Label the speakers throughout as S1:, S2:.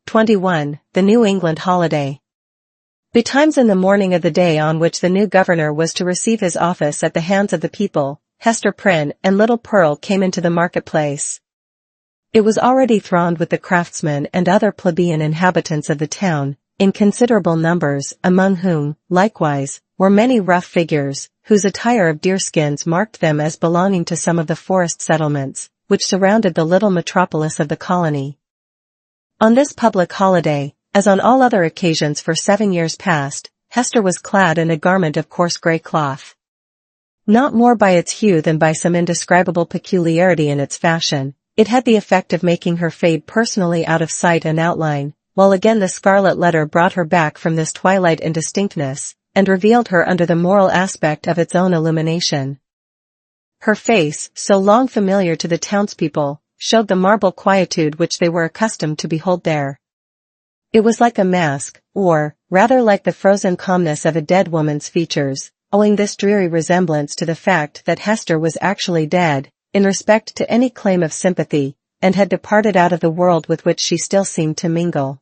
S1: 21. The New England holiday. Betimes in the morning of the day on which the new governor was to receive his office at the hands of the people, Hester Prynne and little Pearl came into the marketplace. It was already thronged with the craftsmen and other plebeian inhabitants of the town, in considerable numbers, among whom, likewise, were many rough figures, whose attire of deerskins marked them as belonging to some of the forest settlements, which surrounded the little metropolis of the colony. On this public holiday, as on all other occasions for 7 years past, Hester was clad in a garment of coarse grey cloth. Not more by its hue than by some indescribable peculiarity in its fashion, it had the effect of making her fade personally out of sight and outline, while again the Scarlet Letter brought her back from this twilight indistinctness, and revealed her under the moral aspect of its own illumination. Her face, so long familiar to the townspeople, showed the marble quietude which they were accustomed to behold there. It was like a mask, or, rather like the frozen calmness of a dead woman's features, owing this dreary resemblance to the fact that Hester was actually dead, in respect to any claim of sympathy, and had departed out of the world with which she still seemed to mingle.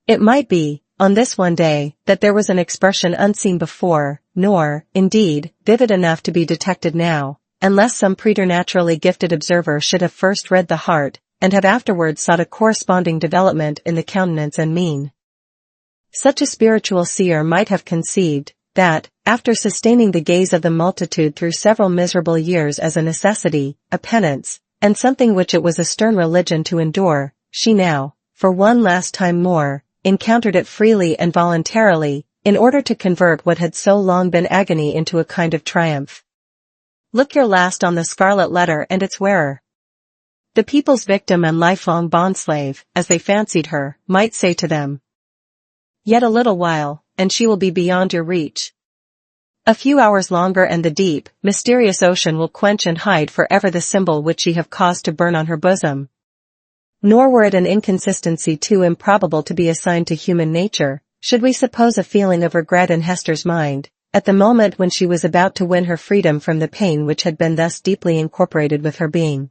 S1: It might be, on this one day, that there was an expression unseen before, nor, indeed, vivid enough to be detected now, unless some preternaturally gifted observer should have first read the heart, and have afterwards sought a corresponding development in the countenance and mien. Such a spiritual seer might have conceived, that, after sustaining the gaze of the multitude through several miserable years as a necessity, a penance, and something which it was a stern religion to endure, she now, for one last time more, encountered it freely and voluntarily, in order to convert what had so long been agony into a kind of triumph. Look your last on the Scarlet Letter and its wearer. The people's victim and lifelong bondslave, as they fancied her, might say to them, "Yet a little while, and she will be beyond your reach. A few hours longer and the deep, mysterious ocean will quench and hide forever the symbol which ye have caused to burn on her bosom." Nor were it an inconsistency too improbable to be assigned to human nature, should we suppose a feeling of regret in Hester's mind, at the moment when she was about to win her freedom from the pain which had been thus deeply incorporated with her being.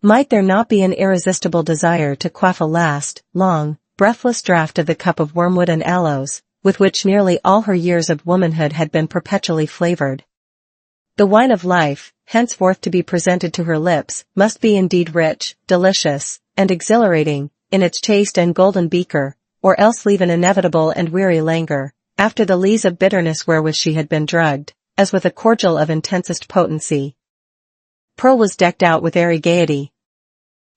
S1: Might there not be an irresistible desire to quaff a last, long, breathless draught of the cup of wormwood and aloes, with which nearly all her years of womanhood had been perpetually flavored? The wine of life, henceforth to be presented to her lips, must be indeed rich, delicious, and exhilarating, in its chaste and golden beaker, or else leave an inevitable and weary languor, after the lees of bitterness wherewith she had been drugged, as with a cordial of intensest potency. Pearl was decked out with airy gaiety.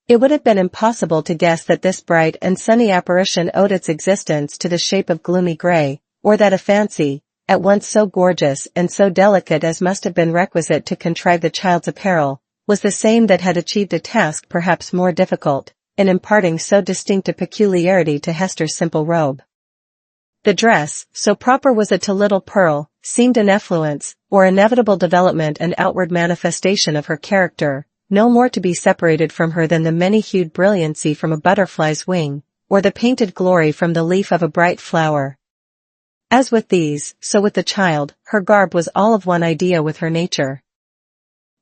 S1: It would have been impossible to guess that this bright and sunny apparition owed its existence to the shape of gloomy grey, or that a fancy, at once so gorgeous and so delicate as must have been requisite to contrive the child's apparel, was the same that had achieved a task perhaps more difficult, in imparting so distinct a peculiarity to Hester's simple robe. The dress, so proper was it to little Pearl, seemed an effluence, or inevitable development and outward manifestation of her character, no more to be separated from her than the many-hued brilliancy from a butterfly's wing, or the painted glory from the leaf of a bright flower. As with these, so with the child, her garb was all of one idea with her nature.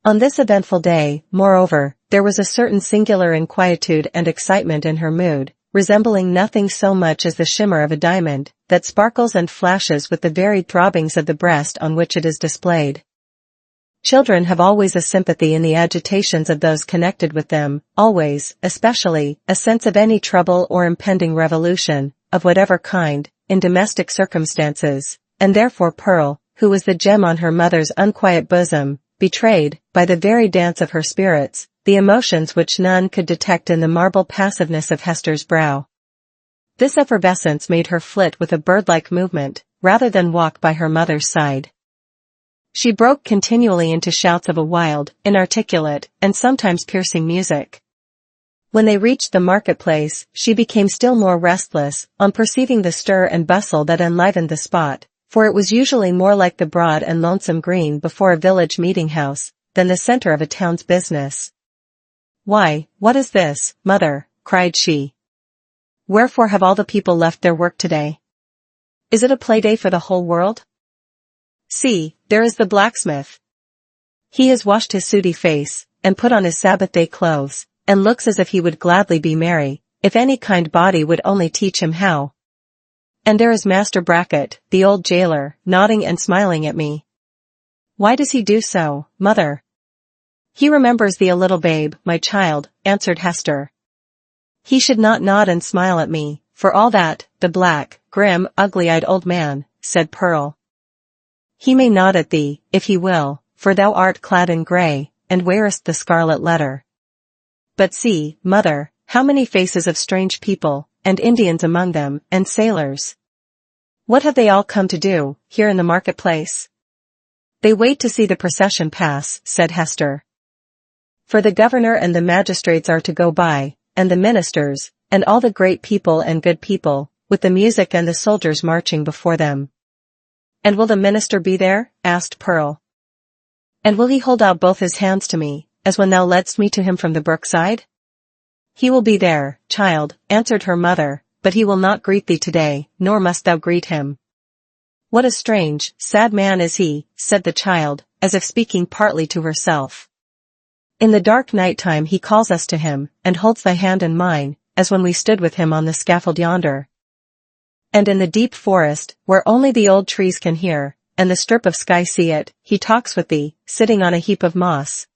S1: On this eventful day, moreover, there was a certain singular inquietude and excitement in her mood, resembling nothing so much as the shimmer of a diamond, that sparkles and flashes with the varied throbbings of the breast on which it is displayed. Children have always a sympathy in the agitations of those connected with them, always, especially, a sense of any trouble or impending revolution, of whatever kind, in domestic circumstances, and therefore Pearl, who was the gem on her mother's unquiet bosom, betrayed, by the very dance of her spirits, the emotions which none could detect in the marble passiveness of Hester's brow. This effervescence made her flit with a bird-like movement, rather than walk by her mother's side. She broke continually into shouts of a wild, inarticulate, and sometimes piercing music. When they reached the marketplace, she became still more restless, on perceiving the stir and bustle that enlivened the spot, for it was usually more like the broad and lonesome green before a village meeting-house, than the center of a town's business. "Why, what is this, mother?" cried she. "Wherefore have all the people left their work today? Is it a play-day for the whole world? See, there is the blacksmith. He has washed his sooty face, and put on his Sabbath-day clothes, and looks as if he would gladly be merry, if any kind body would only teach him how. And there is Master Brackett, the old jailer, nodding and smiling at me. Why does he do so, mother? He remembers thee a little babe, my child, answered Hester. He should not nod and smile at me, for all that, the black, grim, ugly-eyed old man, said Pearl. He may nod at thee, if he will, for thou art clad in grey, and wearest the Scarlet Letter. But see, mother, how many faces of strange people, and Indians among them, and sailors. What have they all come to do, here in the marketplace? They wait to see the procession pass, said Hester. For the governor and the magistrates are to go by, and the ministers, and all the great people and good people, with the music and the soldiers marching before them. And will the minister be there? Asked Pearl. And will he hold out both his hands to me, as when thou ledst me to him from the brookside? He will be there, child, answered her mother, but he will not greet thee today, nor must thou greet him. What a strange, sad man is he, said the child, as if speaking partly to herself. In the dark night-time he calls us to him, and holds thy hand in mine, as when we stood with him on the scaffold yonder. And in the deep forest, where only the old trees can hear, and the strip of sky see it, he talks with thee, sitting on a heap of moss.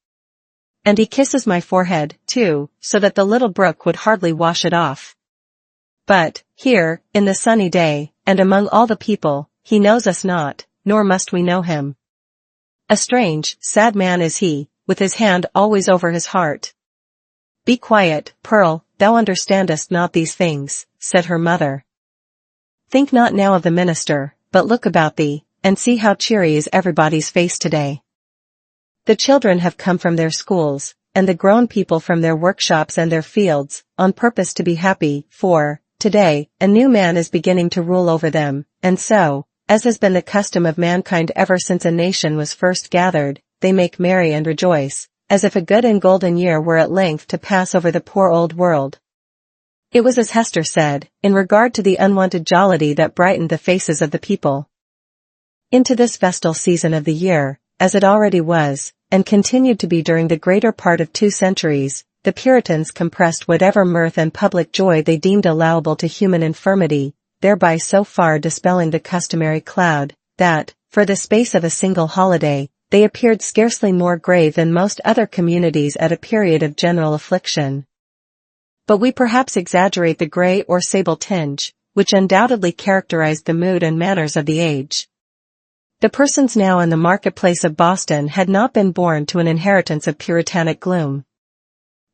S1: And he kisses my forehead, too, so that the little brook would hardly wash it off. But, here, in the sunny day, and among all the people, he knows us not, nor must we know him. A strange, sad man is he, with his hand always over his heart. Be quiet, Pearl, thou understandest not these things, said her mother. Think not now of the minister, but look about thee, and see how cheery is everybody's face today. The children have come from their schools, and the grown people from their workshops and their fields, on purpose to be happy, for, today, a new man is beginning to rule over them, and so, as has been the custom of mankind ever since a nation was first gathered, they make merry and rejoice, as if a good and golden year were at length to pass over the poor old world. It was as Hester said, in regard to the unwonted jollity that brightened the faces of the people. Into this festal season of the year, as it already was, and continued to be during the greater part of 2 centuries, the Puritans compressed whatever mirth and public joy they deemed allowable to human infirmity, thereby so far dispelling the customary cloud, that, for the space of a single holiday, they appeared scarcely more grave than most other communities at a period of general affliction. But we perhaps exaggerate the grey or sable tinge, which undoubtedly characterized the mood and manners of the age. The persons now in the marketplace of Boston had not been born to an inheritance of puritanic gloom.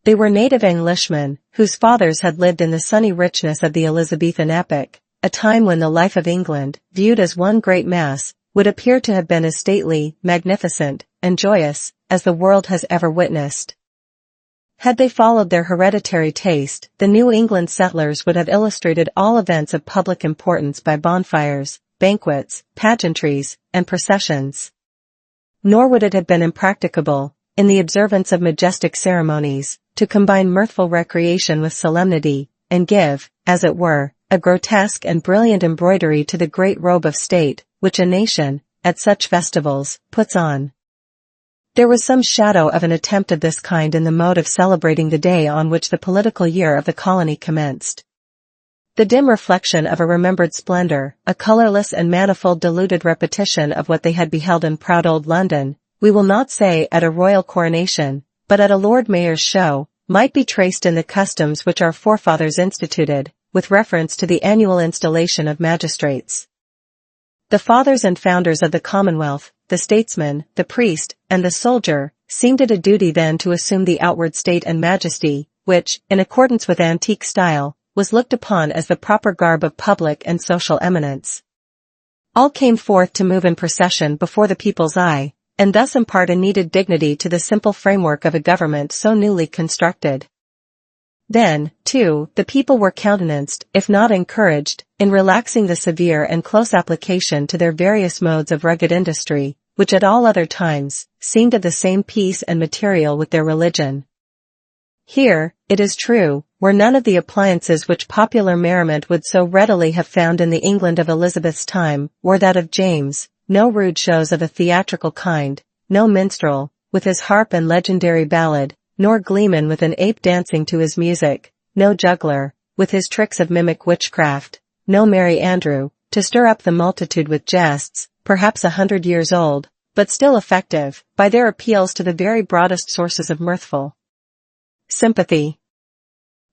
S1: They were native Englishmen, whose fathers had lived in the sunny richness of the Elizabethan epoch, a time when the life of England, viewed as one great mass, would appear to have been as stately, magnificent, and joyous, as the world has ever witnessed. Had they followed their hereditary taste, the New England settlers would have illustrated all events of public importance by bonfires, banquets, pageantries, and processions. Nor would it have been impracticable, in the observance of majestic ceremonies, to combine mirthful recreation with solemnity, and give, as it were, a grotesque and brilliant embroidery to the great robe of state, which a nation, at such festivals, puts on. There was some shadow of an attempt of this kind in the mode of celebrating the day on which the political year of the colony commenced. The dim reflection of a remembered splendor, a colorless and manifold diluted repetition of what they had beheld in proud old London, we will not say at a royal coronation, but at a Lord Mayor's show, might be traced in the customs which our forefathers instituted, with reference to the annual installation of magistrates. The fathers and founders of the Commonwealth, the statesman, the priest, and the soldier, seemed it a duty then to assume the outward state and majesty, which, in accordance with antique style, was looked upon as the proper garb of public and social eminence. All came forth to move in procession before the people's eye, and thus impart a needed dignity to the simple framework of a government so newly constructed. Then, too, the people were countenanced, if not encouraged, in relaxing the severe and close application to their various modes of rugged industry, which at all other times, seemed of the same piece and material with their religion. Here, it is true, were none of the appliances which popular merriment would so readily have found in the England of Elizabeth's time, or that of James, no rude shows of a theatrical kind, no minstrel, with his harp and legendary ballad, nor gleeman with an ape dancing to his music, no juggler, with his tricks of mimic witchcraft, no Merry Andrew, to stir up the multitude with jests, perhaps 100 years old, but still effective, by their appeals to the very broadest sources of mirthful sympathy.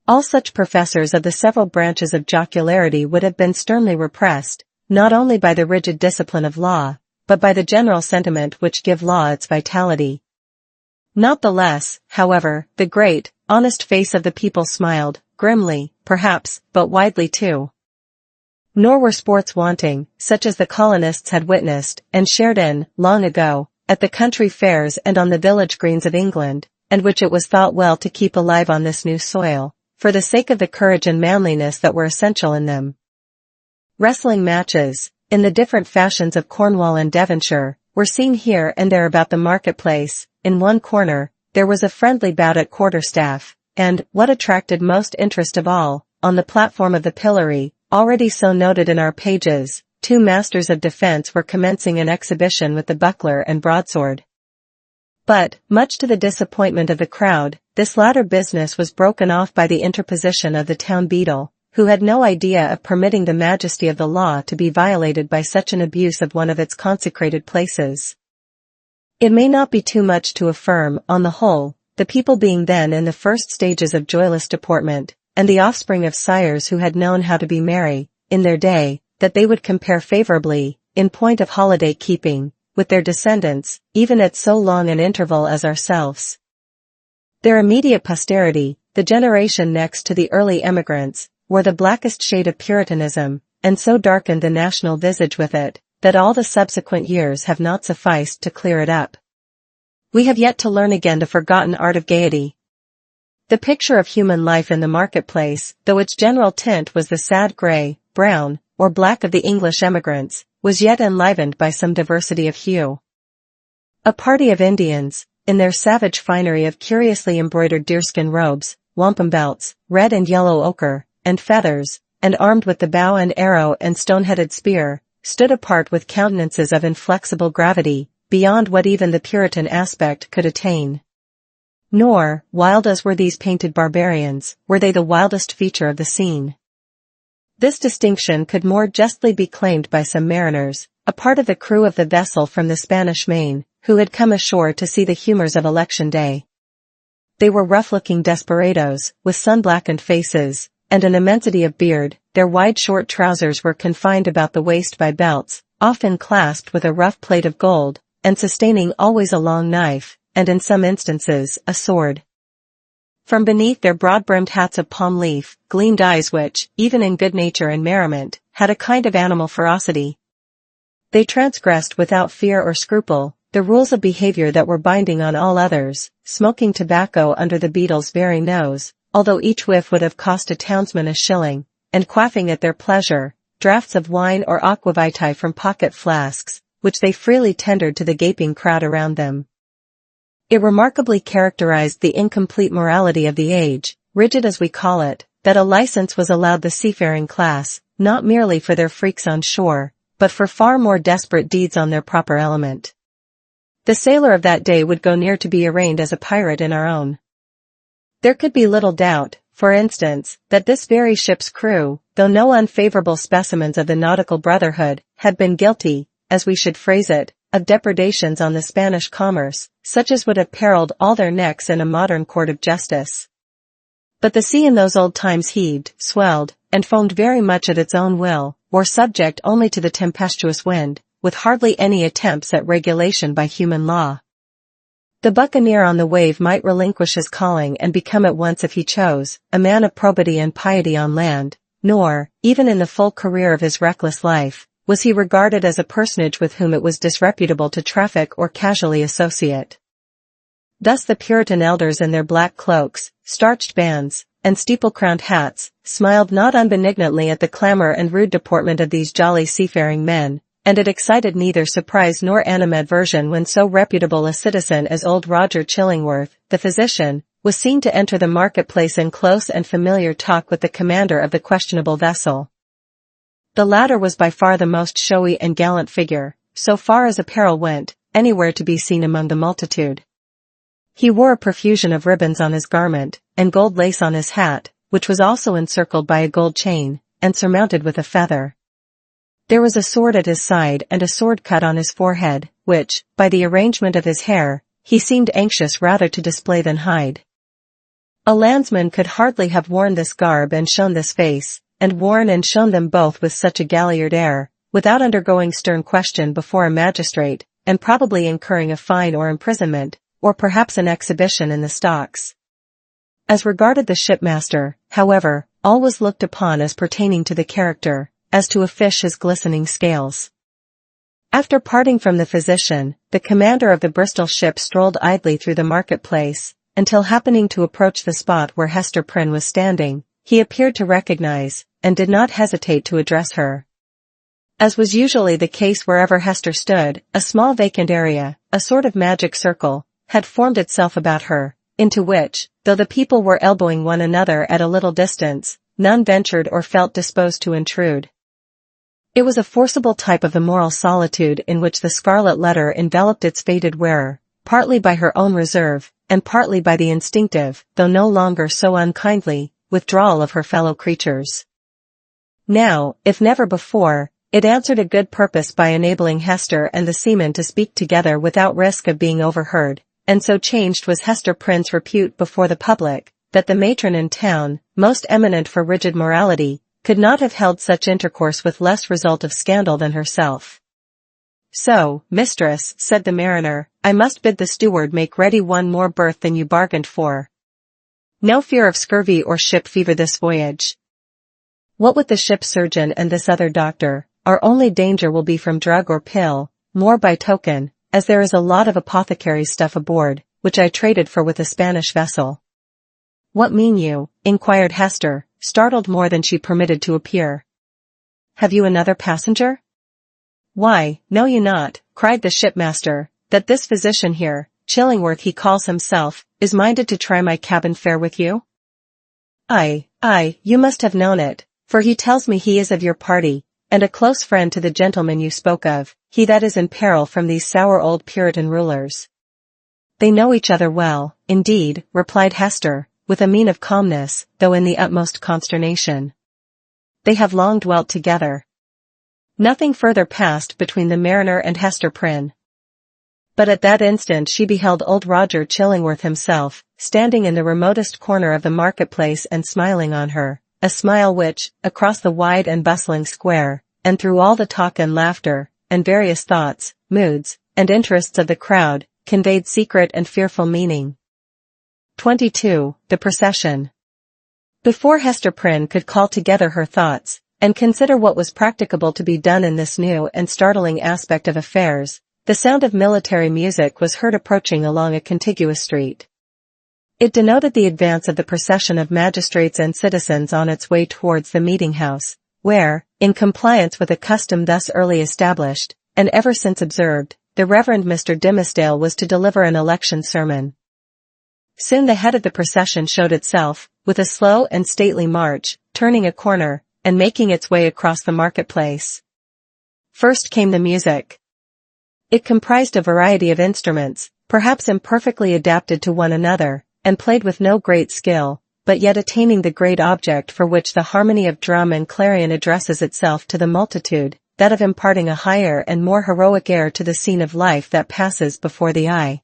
S1: All such professors of the several branches of jocularity would have been sternly repressed, not only by the rigid discipline of law, but by the general sentiment which give law its vitality. Not the less, however, the great, honest face of the people smiled, grimly, perhaps, but widely too. Nor were sports wanting, such as the colonists had witnessed, and shared in, long ago, at the country fairs and on the village greens of England, and which it was thought well to keep alive on this new soil, for the sake of the courage and manliness that were essential in them. Wrestling matches, in the different fashions of Cornwall and Devonshire, were seen here and there about the marketplace. In one corner, there was a friendly bout at quarterstaff, and, what attracted most interest of all, on the platform of the pillory, already so noted in our pages, 2 masters of defense were commencing an exhibition with the buckler and broadsword. But, much to the disappointment of the crowd, this latter business was broken off by the interposition of the town beadle, who had no idea of permitting the majesty of the law to be violated by such an abuse of one of its consecrated places. It may not be too much to affirm, on the whole, the people being then in the first stages of joyless deportment, and the offspring of sires who had known how to be merry, in their day, that they would compare favorably, in point of holiday keeping, with their descendants, even at so long an interval as ourselves. Their immediate posterity, the generation next to the early emigrants, wore the blackest shade of Puritanism, and so darkened the national visage with it, that all the subsequent years have not sufficed to clear it up. We have yet to learn again the forgotten art of gaiety. The picture of human life in the marketplace, though its general tint was the sad grey, brown, or black of the English emigrants, was yet enlivened by some diversity of hue. A party of Indians, in their savage finery of curiously embroidered deerskin robes, wampum belts, red and yellow ochre, and feathers, and armed with the bow and arrow and stone-headed spear, stood apart with countenances of inflexible gravity, beyond what even the Puritan aspect could attain. Nor, wild as were these painted barbarians, were they the wildest feature of the scene. This distinction could more justly be claimed by some mariners, a part of the crew of the vessel from the Spanish Main, who had come ashore to see the humors of election day. They were rough-looking desperadoes, with sun-blackened faces, and an immensity of beard. Their wide short trousers were confined about the waist by belts, often clasped with a rough plate of gold, and sustaining always a long knife, and in some instances, a sword. From beneath their broad-brimmed hats of palm leaf, gleamed eyes which, even in good nature and merriment, had a kind of animal ferocity. They transgressed without fear or scruple the rules of behavior that were binding on all others, smoking tobacco under the beadle's very nose, although each whiff would have cost a townsman a shilling, and quaffing at their pleasure, draughts of wine or aquavitae from pocket flasks, which they freely tendered to the gaping crowd around them. It remarkably characterized the incomplete morality of the age, rigid as we call it, that a license was allowed the seafaring class, not merely for their freaks on shore, but for far more desperate deeds on their proper element. The sailor of that day would go near to be arraigned as a pirate in our own. There could be little doubt, for instance, that this very ship's crew, though no unfavorable specimens of the nautical brotherhood, had been guilty, as we should phrase it, of depredations on the Spanish commerce, such as would have periled all their necks in a modern court of justice. But the sea in those old times heaved, swelled, and foamed very much at its own will, or subject only to the tempestuous wind, with hardly any attempts at regulation by human law. The buccaneer on the wave might relinquish his calling and become at once, if he chose, a man of probity and piety on land, nor, even in the full career of his reckless life, was he regarded as a personage with whom it was disreputable to traffic or casually associate. Thus the Puritan elders in their black cloaks, starched bands, and steeple-crowned hats, smiled not unbenignantly at the clamor and rude deportment of these jolly seafaring men, and it excited neither surprise nor animadversion when so reputable a citizen as old Roger Chillingworth, the physician, was seen to enter the marketplace in close and familiar talk with the commander of the questionable vessel. The latter was by far the most showy and gallant figure, so far as apparel went, anywhere to be seen among the multitude. He wore a profusion of ribbons on his garment, and gold lace on his hat, which was also encircled by a gold chain, and surmounted with a feather. There was a sword at his side and a sword cut on his forehead, which, by the arrangement of his hair, he seemed anxious rather to display than hide. A landsman could hardly have worn this garb and shown this face, and worn and shown them both with such a galliard air, without undergoing stern question before a magistrate, and probably incurring a fine or imprisonment, or perhaps an exhibition in the stocks. As regarded the shipmaster, however, all was looked upon as pertaining to the character, as to a fish his glistening scales. After parting from the physician, the commander of the Bristol ship strolled idly through the market-place, until happening to approach the spot where Hester Prynne was standing, he appeared to recognize, and did not hesitate to address her. As was usually the case wherever Hester stood, a small vacant area, a sort of magic circle, had formed itself about her, into which, though the people were elbowing one another at a little distance, none ventured or felt disposed to intrude. It was a forcible type of the moral solitude in which the Scarlet Letter enveloped its fated wearer, partly by her own reserve, and partly by the instinctive, though no longer so unkindly, withdrawal of her fellow creatures. Now, if never before, it answered a good purpose by enabling Hester and the seaman to speak together without risk of being overheard, and so changed was Hester Prynne's repute before the public, that the matron in town, most eminent for rigid morality, could not have held such intercourse with less result of scandal than herself. "So, mistress," said the mariner, "I must bid the steward make ready one more berth than you bargained for. No fear of scurvy or ship fever this voyage. What with the ship's surgeon and this other doctor, our only danger will be from drug or pill, more by token, as there is a lot of apothecary's stuff aboard, which I traded for with a Spanish vessel." "What mean you?" inquired Hester, startled more than she permitted to appear. "Have you another passenger?" "Why, know you not," cried the shipmaster, "that this physician here, Chillingworth he calls himself, is minded to try my cabin fare with you?" Aye, you must have known it, for he tells me he is of your party, and a close friend to the gentleman you spoke of, he that is in peril from these sour old Puritan rulers." "They know each other well, indeed," replied Hester, with a mien of calmness, though in the utmost consternation. "They have long dwelt together." Nothing further passed between the mariner and Hester Prynne. But at that instant she beheld old Roger Chillingworth himself, standing in the remotest corner of the marketplace and smiling on her, a smile which, across the wide and bustling square, and through all the talk and laughter, and various thoughts, moods, and interests of the crowd, conveyed secret and fearful meaning. 22. The Procession. Before Hester Prynne could call together her thoughts, and consider what was practicable to be done in this new and startling aspect of affairs, the sound of military music was heard approaching along a contiguous street. It denoted the advance of the procession of magistrates and citizens on its way towards the meeting-house, where, in compliance with a custom thus early established, and ever since observed, the Reverend Mr. Dimmesdale was to deliver an election sermon. Soon the head of the procession showed itself, with a slow and stately march, turning a corner, and making its way across the marketplace. First came the music. It comprised a variety of instruments, perhaps imperfectly adapted to one another, and played with no great skill, but yet attaining the great object for which the harmony of drum and clarion addresses itself to the multitude, that of imparting a higher and more heroic air to the scene of life that passes before the eye.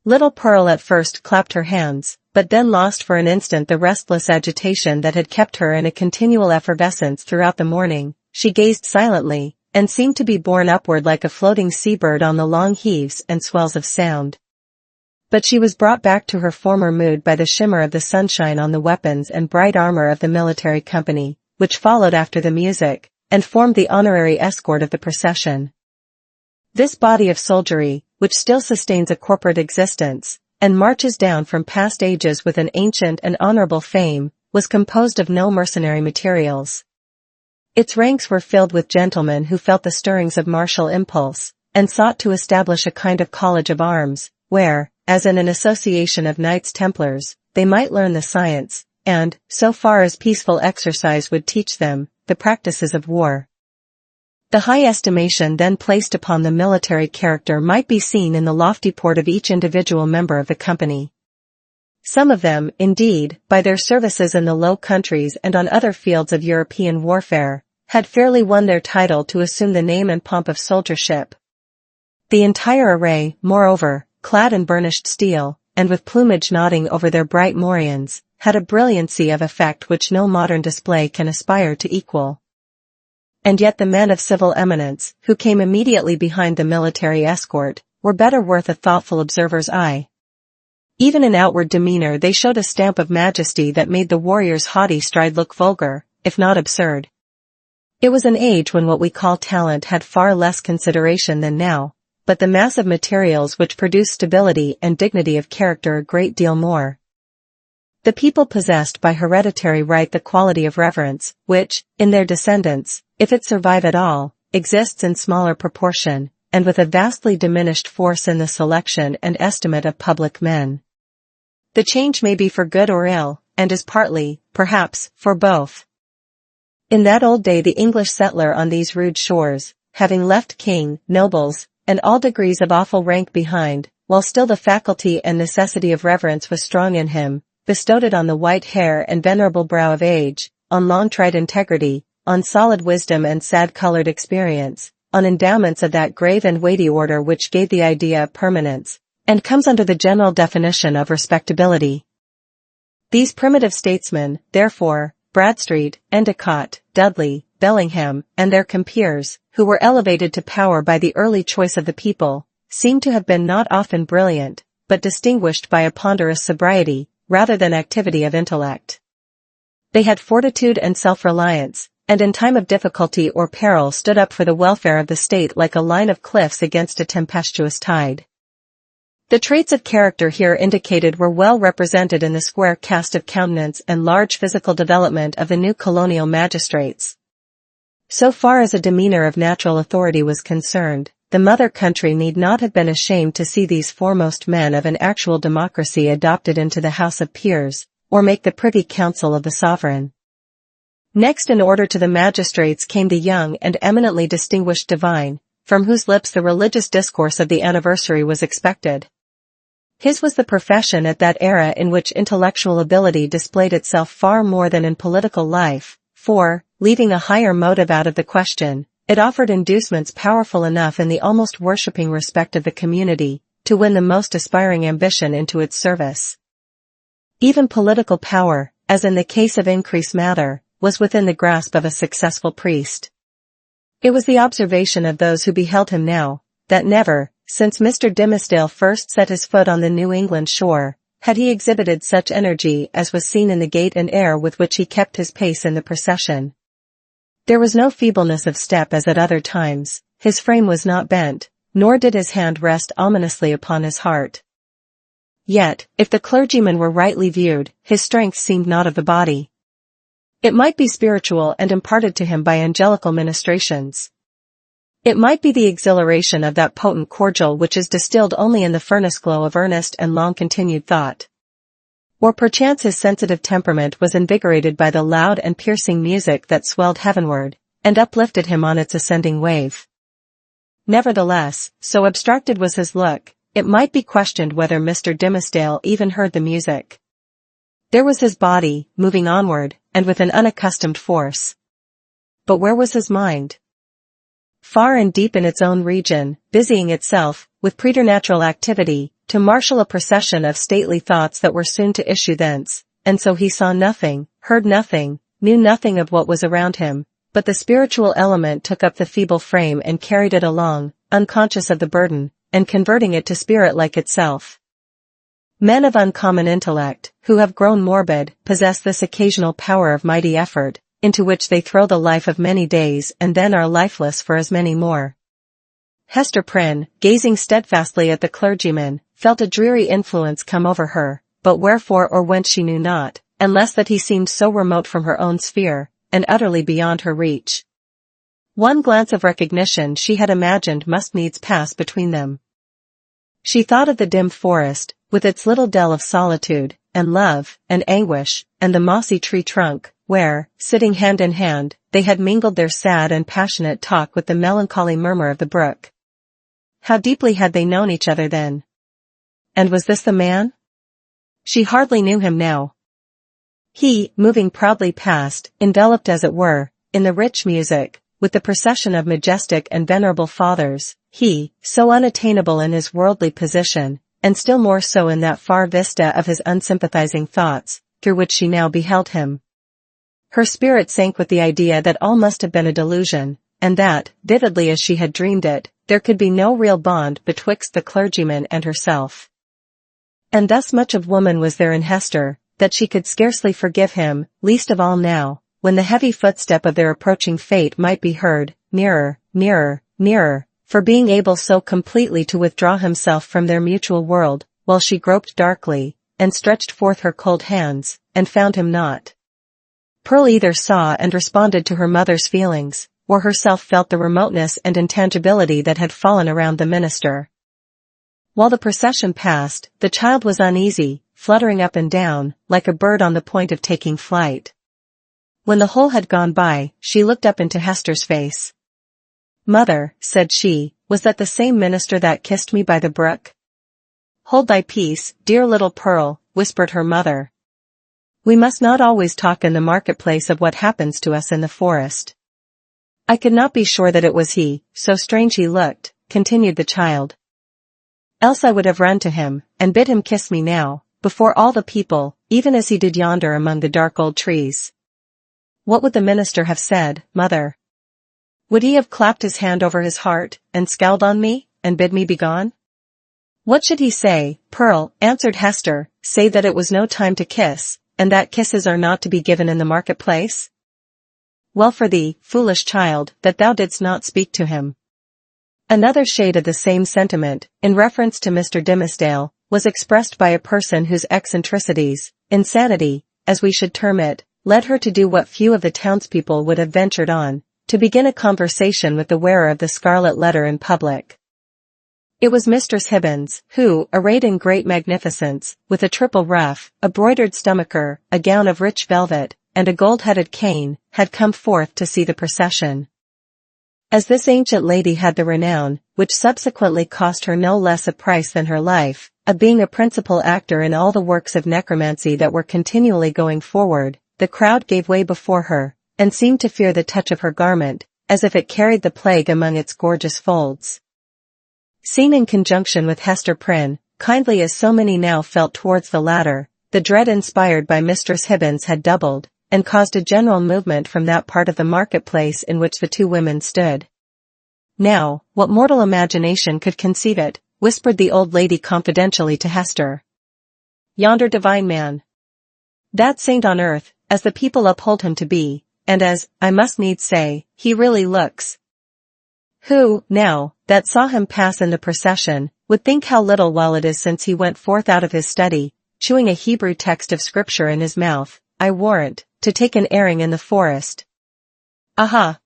S1: Little Pearl at first clapped her hands, but then lost for an instant the restless agitation that had kept her in a continual effervescence throughout the morning. She gazed silently, and seemed to be borne upward like a floating seabird on the long heaves and swells of sound. But she was brought back to her former mood by the shimmer of the sunshine on the weapons and bright armor of the military company, which followed after the music, and formed the honorary escort of the procession. This body of soldiery, which still sustains a corporate existence, and marches down from past ages with an ancient and honorable fame, was composed of no mercenary materials. Its ranks were filled with gentlemen who felt the stirrings of martial impulse, and sought to establish a kind of college of arms, where, as in an association of Knights Templars, they might learn the science, and, so far as peaceful exercise would teach them, the practices of war. The high estimation then placed upon the military character might be seen in the lofty port of each individual member of the company. Some of them, indeed, by their services in the Low Countries and on other fields of European warfare, had fairly won their title to assume the name and pomp of soldiership. The entire array, moreover, clad in burnished steel, and with plumage nodding over their bright morions, had a brilliancy of effect which no modern display can aspire to equal. And yet the men of civil eminence, who came immediately behind the military escort, were better worth a thoughtful observer's eye. Even in outward demeanor they showed a stamp of majesty that made the warrior's haughty stride look vulgar, if not absurd. It was an age when what we call talent had far less consideration than now, but the mass of materials which produce stability and dignity of character a great deal more. The people possessed by hereditary right the quality of reverence, which, in their descendants, if it survive at all, exists in smaller proportion, and with a vastly diminished force in the selection and estimate of public men. The change may be for good or ill, and is partly, perhaps, for both. In that old day the English settler on these rude shores, having left king, nobles, and all degrees of awful rank behind, while still the faculty and necessity of reverence was strong in him, bestowed it on the white hair and venerable brow of age, on long-tried integrity, on solid wisdom and sad-colored experience, on endowments of that grave and weighty order which gave the idea of permanence, and comes under the general definition of respectability. These primitive statesmen, therefore, Bradstreet, Endicott, Dudley, Bellingham, and their compeers, who were elevated to power by the early choice of the people, seem to have been not often brilliant, but distinguished by a ponderous sobriety, rather than activity of intellect. They had fortitude and self-reliance, and in time of difficulty or peril stood up for the welfare of the state like a line of cliffs against a tempestuous tide. The traits of character here indicated were well represented in the square cast of countenance and large physical development of the new colonial magistrates. So far as a demeanor of natural authority was concerned, the mother country need not have been ashamed to see these foremost men of an actual democracy adopted into the House of Peers, or make the Privy Council of the sovereign. Next in order to the magistrates came the young and eminently distinguished divine, from whose lips the religious discourse of the anniversary was expected. His was the profession at that era in which intellectual ability displayed itself far more than in political life, for, leaving a higher motive out of the question, it offered inducements powerful enough in the almost worshipping respect of the community, to win the most aspiring ambition into its service. Even political power, as in the case of Increase Mather, was within the grasp of a successful priest. It was the observation of those who beheld him now, that never, since Mr. Dimmesdale first set his foot on the New England shore, had he exhibited such energy as was seen in the gait and air with which he kept his pace in the procession. There was no feebleness of step as at other times, his frame was not bent, nor did his hand rest ominously upon his heart. Yet, if the clergyman were rightly viewed, his strength seemed not of the body. It might be spiritual and imparted to him by angelical ministrations. It might be the exhilaration of that potent cordial which is distilled only in the furnace glow of earnest and long-continued thought. Or perchance his sensitive temperament was invigorated by the loud and piercing music that swelled heavenward, and uplifted him on its ascending wave. Nevertheless, so abstracted was his look, it might be questioned whether Mr. Dimmesdale even heard the music. There was his body, moving onward, and with an unaccustomed force. But where was his mind? Far and deep in its own region, busying itself, with preternatural activity, to marshal a procession of stately thoughts that were soon to issue thence, and so he saw nothing, heard nothing, knew nothing of what was around him, but the spiritual element took up the feeble frame and carried it along, unconscious of the burden, and converting it to spirit like itself. Men of uncommon intellect, who have grown morbid, possess this occasional power of mighty effort, into which they throw the life of many days and then are lifeless for as many more. Hester Prynne, gazing steadfastly at the clergyman, felt a dreary influence come over her, but wherefore or whence she knew not, unless that he seemed so remote from her own sphere, and utterly beyond her reach. One glance of recognition she had imagined must needs pass between them. She thought of the dim forest, with its little dell of solitude, and love, and anguish, and the mossy tree trunk, where, sitting hand in hand, they had mingled their sad and passionate talk with the melancholy murmur of the brook. How deeply had they known each other then? And was this the man? She hardly knew him now. He, moving proudly past, enveloped as it were, in the rich music, with the procession of majestic and venerable fathers, he, so unattainable in his worldly position, and still more so in that far vista of his unsympathizing thoughts, through which she now beheld him. Her spirit sank with the idea that all must have been a delusion, and that, vividly as she had dreamed it, there could be no real bond betwixt the clergyman and herself. And thus much of woman was there in Hester, that she could scarcely forgive him, least of all now, when the heavy footstep of their approaching fate might be heard, nearer, nearer, nearer, for being able so completely to withdraw himself from their mutual world, while she groped darkly, and stretched forth her cold hands, and found him not. Pearl either saw and responded to her mother's feelings, or herself felt the remoteness and intangibility that had fallen around the minister. While the procession passed, the child was uneasy, fluttering up and down, like a bird on the point of taking flight. When the whole had gone by, she looked up into Hester's face. "Mother," said she, "was that the same minister that kissed me by the brook?" "Hold thy peace, dear little Pearl," whispered her mother. "We must not always talk in the marketplace of what happens to us in the forest." "I could not be sure that it was he, so strange he looked," continued the child. "Else I would have run to him, and bid him kiss me now, before all the people, even as he did yonder among the dark old trees." "What would the minister have said, mother? Would he have clapped his hand over his heart, and scowled on me, and bid me begone?" "What should he say, Pearl?" answered Hester, "save that it was no time to kiss, and that kisses are not to be given in the marketplace? Well for thee, foolish child, that thou didst not speak to him." Another shade of the same sentiment, in reference to Mr. Dimmesdale, was expressed by a person whose eccentricities, insanity, as we should term it, led her to do what few of the townspeople would have ventured on, to begin a conversation with the wearer of the Scarlet Letter in public. It was Mistress Hibbins, who, arrayed in great magnificence, with a triple ruff, a broidered stomacher, a gown of rich velvet, and a gold-headed cane, had come forth to see the procession. As this ancient lady had the renown, which subsequently cost her no less a price than her life, of being a principal actor in all the works of necromancy that were continually going forward, the crowd gave way before her, and seemed to fear the touch of her garment, as if it carried the plague among its gorgeous folds. Seen in conjunction with Hester Prynne, kindly as so many now felt towards the latter, the dread inspired by Mistress Hibbins had doubled, and caused a general movement from that part of the marketplace in which the two women stood. "Now, what mortal imagination could conceive it?" whispered the old lady confidentially to Hester. "Yonder divine man. That saint on earth, as the people uphold him to be, and as, I must needs say, he really looks. Who, now, that saw him pass in the procession, would think how little while it is since he went forth out of his study, chewing a Hebrew text of scripture in his mouth, I warrant, to take an airing in the forest. Aha!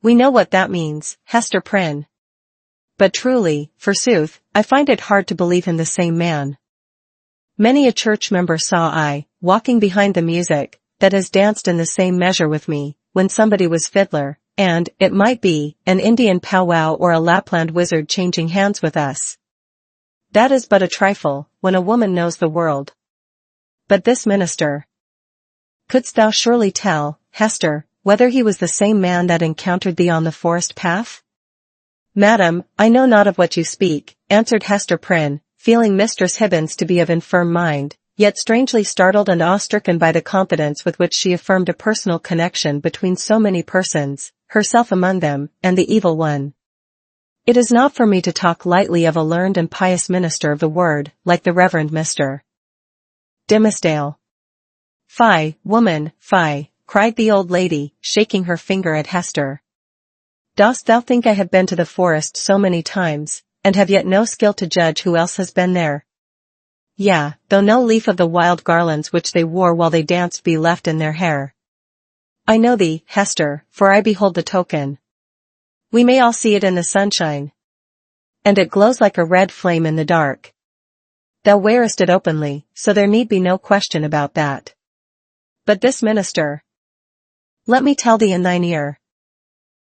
S1: We know what that means, Hester Prynne. But truly, forsooth, I find it hard to believe him the same man. Many a church member saw I, walking behind the music, that has danced in the same measure with me, when somebody was fiddler, and, it might be, an Indian powwow or a Lapland wizard changing hands with us. That is but a trifle, when a woman knows the world. But this minister. Couldst thou surely tell, Hester, whether he was the same man that encountered thee on the forest path? Madam, I know not of what you speak, answered Hester Prynne, feeling Mistress Hibbins to be of infirm mind, yet strangely startled and awe-stricken by the confidence with which she affirmed a personal connection between so many persons, herself among them, and the evil one. It is not for me to talk lightly of a learned and pious minister of the word, like the Reverend Mr. Dimmesdale. Fie, woman, fie, cried the old lady, shaking her finger at Hester. Dost thou think I have been to the forest so many times, and have yet no skill to judge who else has been there? Yea, though no leaf of the wild garlands which they wore while they danced be left in their hair. I know thee, Hester, for I behold the token. We may all see it in the sunshine. And it glows like a red flame in the dark. Thou wearest it openly, so there need be no question about that. But this minister. Let me tell thee in thine ear.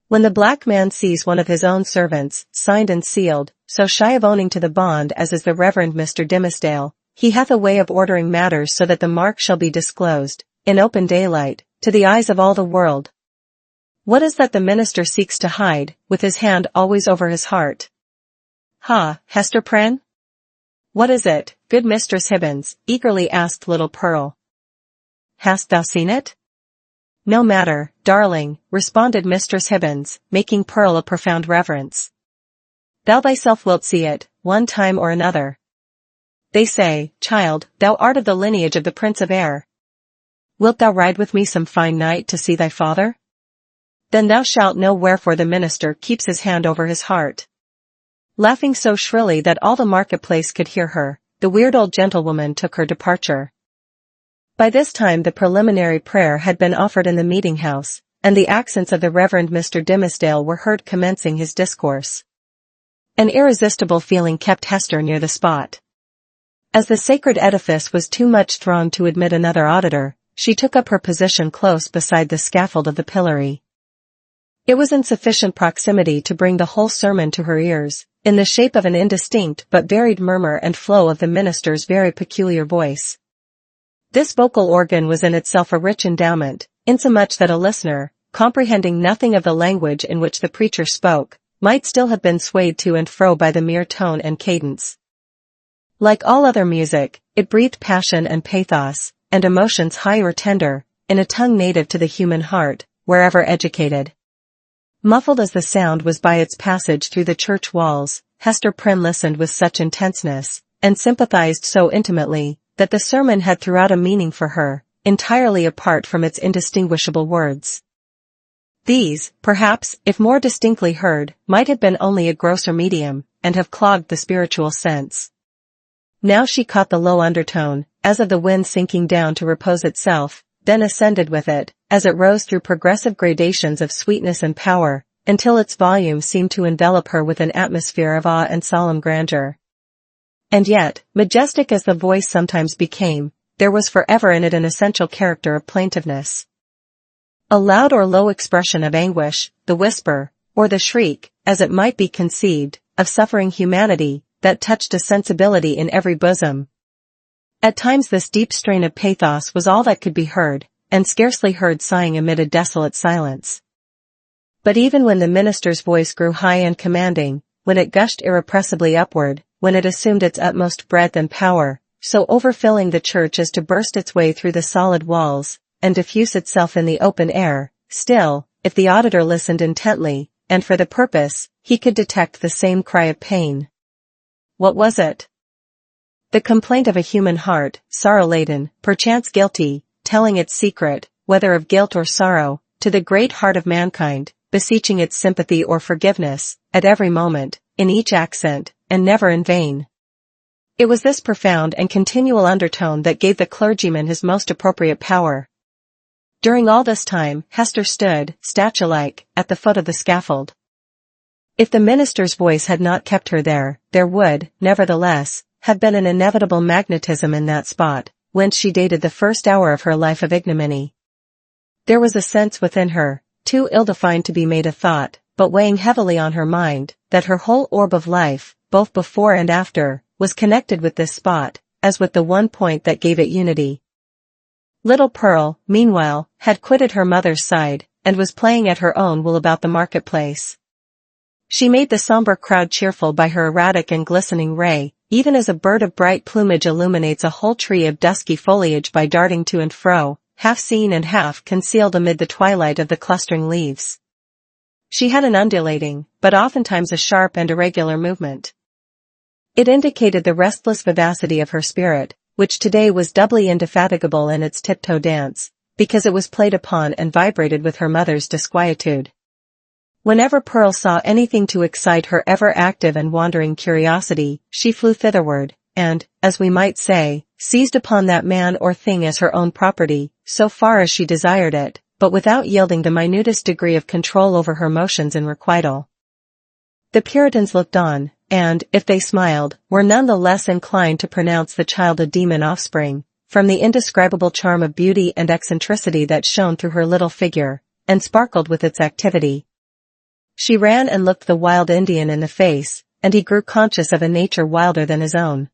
S1: When the black man sees one of his own servants, signed and sealed, so shy of owning to the bond as is the Reverend Mr. Dimmesdale, he hath a way of ordering matters so that the mark shall be disclosed, in open daylight, to the eyes of all the world. What is that the minister seeks to hide, with his hand always over his heart? Ha, Hester Prynne? What is it, good Mistress Hibbins? Eagerly asked little Pearl. Hast thou seen it? No matter, darling, responded Mistress Hibbins, making Pearl a profound reverence. Thou thyself wilt see it, one time or another. They say, child, thou art of the lineage of the Prince of Air. Wilt thou ride with me some fine night to see thy father? Then thou shalt know wherefore the minister keeps his hand over his heart. Laughing so shrilly that all the marketplace could hear her, the weird old gentlewoman took her departure. By this time the preliminary prayer had been offered in the meeting-house, and the accents of the Reverend Mr. Dimmesdale were heard commencing his discourse. An irresistible feeling kept Hester near the spot. As the sacred edifice was too much thronged to admit another auditor, she took up her position close beside the scaffold of the pillory. It was in sufficient proximity to bring the whole sermon to her ears, in the shape of an indistinct but varied murmur and flow of the minister's very peculiar voice. This vocal organ was in itself a rich endowment, insomuch that a listener, comprehending nothing of the language in which the preacher spoke, might still have been swayed to and fro by the mere tone and cadence. Like all other music, it breathed passion and pathos, and emotions high or tender, in a tongue native to the human heart, wherever educated. Muffled as the sound was by its passage through the church walls, Hester Prynne listened with such intenseness, and sympathized so intimately, that the sermon had throughout a meaning for her, entirely apart from its indistinguishable words. These, perhaps, if more distinctly heard, might have been only a grosser medium, and have clogged the spiritual sense. Now she caught the low undertone, as of the wind sinking down to repose itself, then ascended with it, as it rose through progressive gradations of sweetness and power, until its volume seemed to envelop her with an atmosphere of awe and solemn grandeur. And yet, majestic as the voice sometimes became, there was forever in it an essential character of plaintiveness. A loud or low expression of anguish, the whisper, or the shriek, as it might be conceived, of suffering humanity, that touched a sensibility in every bosom. At times this deep strain of pathos was all that could be heard, and scarcely heard sighing amid a desolate silence. But even when the minister's voice grew high and commanding, when it gushed irrepressibly upward, when it assumed its utmost breadth and power, so overfilling the church as to burst its way through the solid walls, and diffuse itself in the open air, still, if the auditor listened intently, and for the purpose, he could detect the same cry of pain. What was it? The complaint of a human heart, sorrow-laden, perchance guilty, telling its secret, whether of guilt or sorrow, to the great heart of mankind, beseeching its sympathy or forgiveness, at every moment, in each accent, and never in vain. It was this profound and continual undertone that gave the clergyman his most appropriate power. During all this time, Hester stood, statue-like, at the foot of the scaffold. If the minister's voice had not kept her there, there would, nevertheless, have been an inevitable magnetism in that spot, whence she dated the first hour of her life of ignominy. There was a sense within her, too ill-defined to be made a thought, but weighing heavily on her mind, that her whole orb of life, both before and after, was connected with this spot, as with the one point that gave it unity. Little Pearl, meanwhile, had quitted her mother's side, and was playing at her own will about the marketplace. She made the somber crowd cheerful by her erratic and glistening ray, even as a bird of bright plumage illuminates a whole tree of dusky foliage by darting to and fro, half seen and half concealed amid the twilight of the clustering leaves. She had an undulating, but oftentimes a sharp and irregular movement. It indicated the restless vivacity of her spirit, which today was doubly indefatigable in its tiptoe dance, because it was played upon and vibrated with her mother's disquietude. Whenever Pearl saw anything to excite her ever-active and wandering curiosity, she flew thitherward, and, as we might say, seized upon that man or thing as her own property, so far as she desired it, but without yielding the minutest degree of control over her motions in requital. The Puritans looked on, and, if they smiled, were none the less inclined to pronounce the child a demon offspring, from the indescribable charm of beauty and eccentricity that shone through her little figure, and sparkled with its activity. She ran and looked the wild Indian in the face, and he grew conscious of a nature wilder than his own.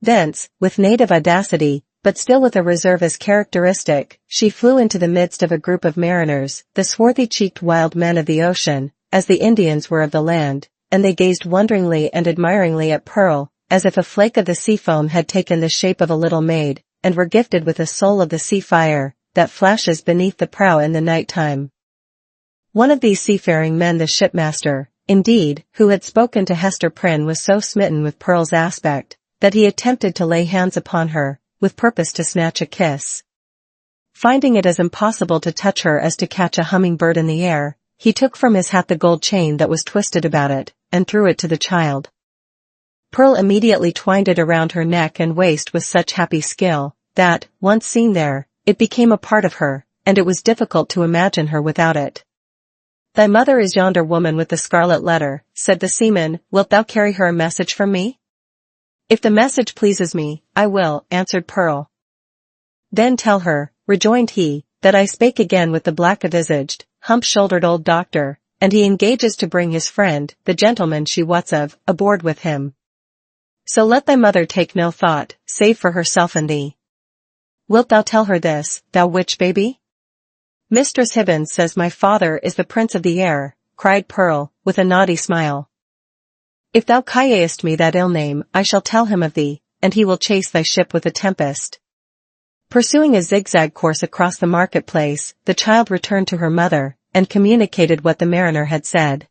S1: Thence, with native audacity, but still with a reserve as characteristic, she flew into the midst of a group of mariners, the swarthy-cheeked wild men of the ocean, as the Indians were of the land, and they gazed wonderingly and admiringly at Pearl, as if a flake of the sea foam had taken the shape of a little maid, and were gifted with a soul of the sea fire, that flashes beneath the prow in the night time. One of these seafaring men, the shipmaster, indeed, who had spoken to Hester Prynne, was so smitten with Pearl's aspect, that he attempted to lay hands upon her, with purpose to snatch a kiss. Finding it as impossible to touch her as to catch a hummingbird in the air, he took from his hat the gold chain that was twisted about it, and threw it to the child. Pearl immediately twined it around her neck and waist with such happy skill, that, once seen there, it became a part of her, and it was difficult to imagine her without it. "Thy mother is yonder woman with the scarlet letter," said the seaman. "Wilt thou carry her a message from me?" "If the message pleases me, I will," answered Pearl. "Then tell her," rejoined he, "that I spake again with the black-visaged, hump-shouldered old doctor, and he engages to bring his friend, the gentleman she wots of, aboard with him. So let thy mother take no thought, save for herself and thee. Wilt thou tell her this, thou witch baby?" "Mistress Hibbins says my father is the prince of the air," cried Pearl, with a naughty smile. "If thou callest me that ill name, I shall tell him of thee, and he will chase thy ship with a tempest." Pursuing a zigzag course across the marketplace, the child returned to her mother, and communicated what the mariner had said.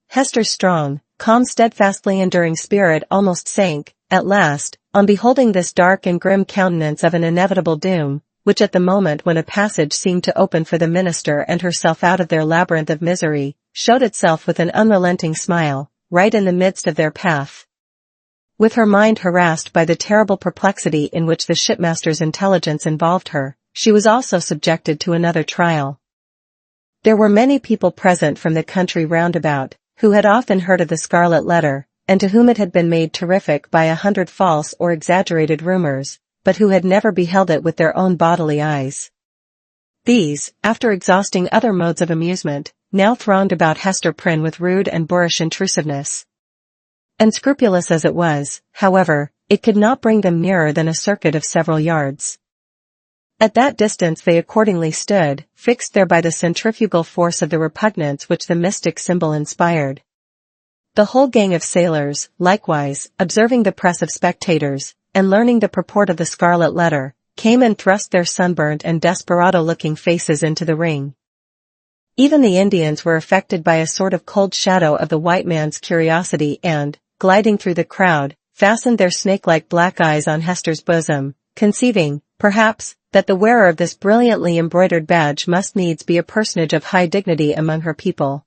S1: Hester's strong, calm, steadfastly enduring spirit almost sank, at last, on beholding this dark and grim countenance of an inevitable doom, which at the moment when a passage seemed to open for the minister and herself out of their labyrinth of misery, showed itself with an unrelenting smile, right in the midst of their path. With her mind harassed by the terrible perplexity in which the shipmaster's intelligence involved her, she was also subjected to another trial. There were many people present from the country round about, who had often heard of the Scarlet Letter, and to whom it had been made terrific by 100 false or exaggerated rumors, but who had never beheld it with their own bodily eyes. These, after exhausting other modes of amusement, now thronged about Hester Prynne with rude and boorish intrusiveness. Unscrupulous as it was, however, it could not bring them nearer than a circuit of several yards. At that distance they accordingly stood, fixed there by the centrifugal force of the repugnance which the mystic symbol inspired. The whole gang of sailors, likewise, observing the press of spectators, and learning the purport of the Scarlet Letter, came and thrust their sunburnt and desperado-looking faces into the ring. Even the Indians were affected by a sort of cold shadow of the white man's curiosity and, gliding through the crowd, fastened their snake-like black eyes on Hester's bosom, conceiving, perhaps, that the wearer of this brilliantly embroidered badge must needs be a personage of high dignity among her people.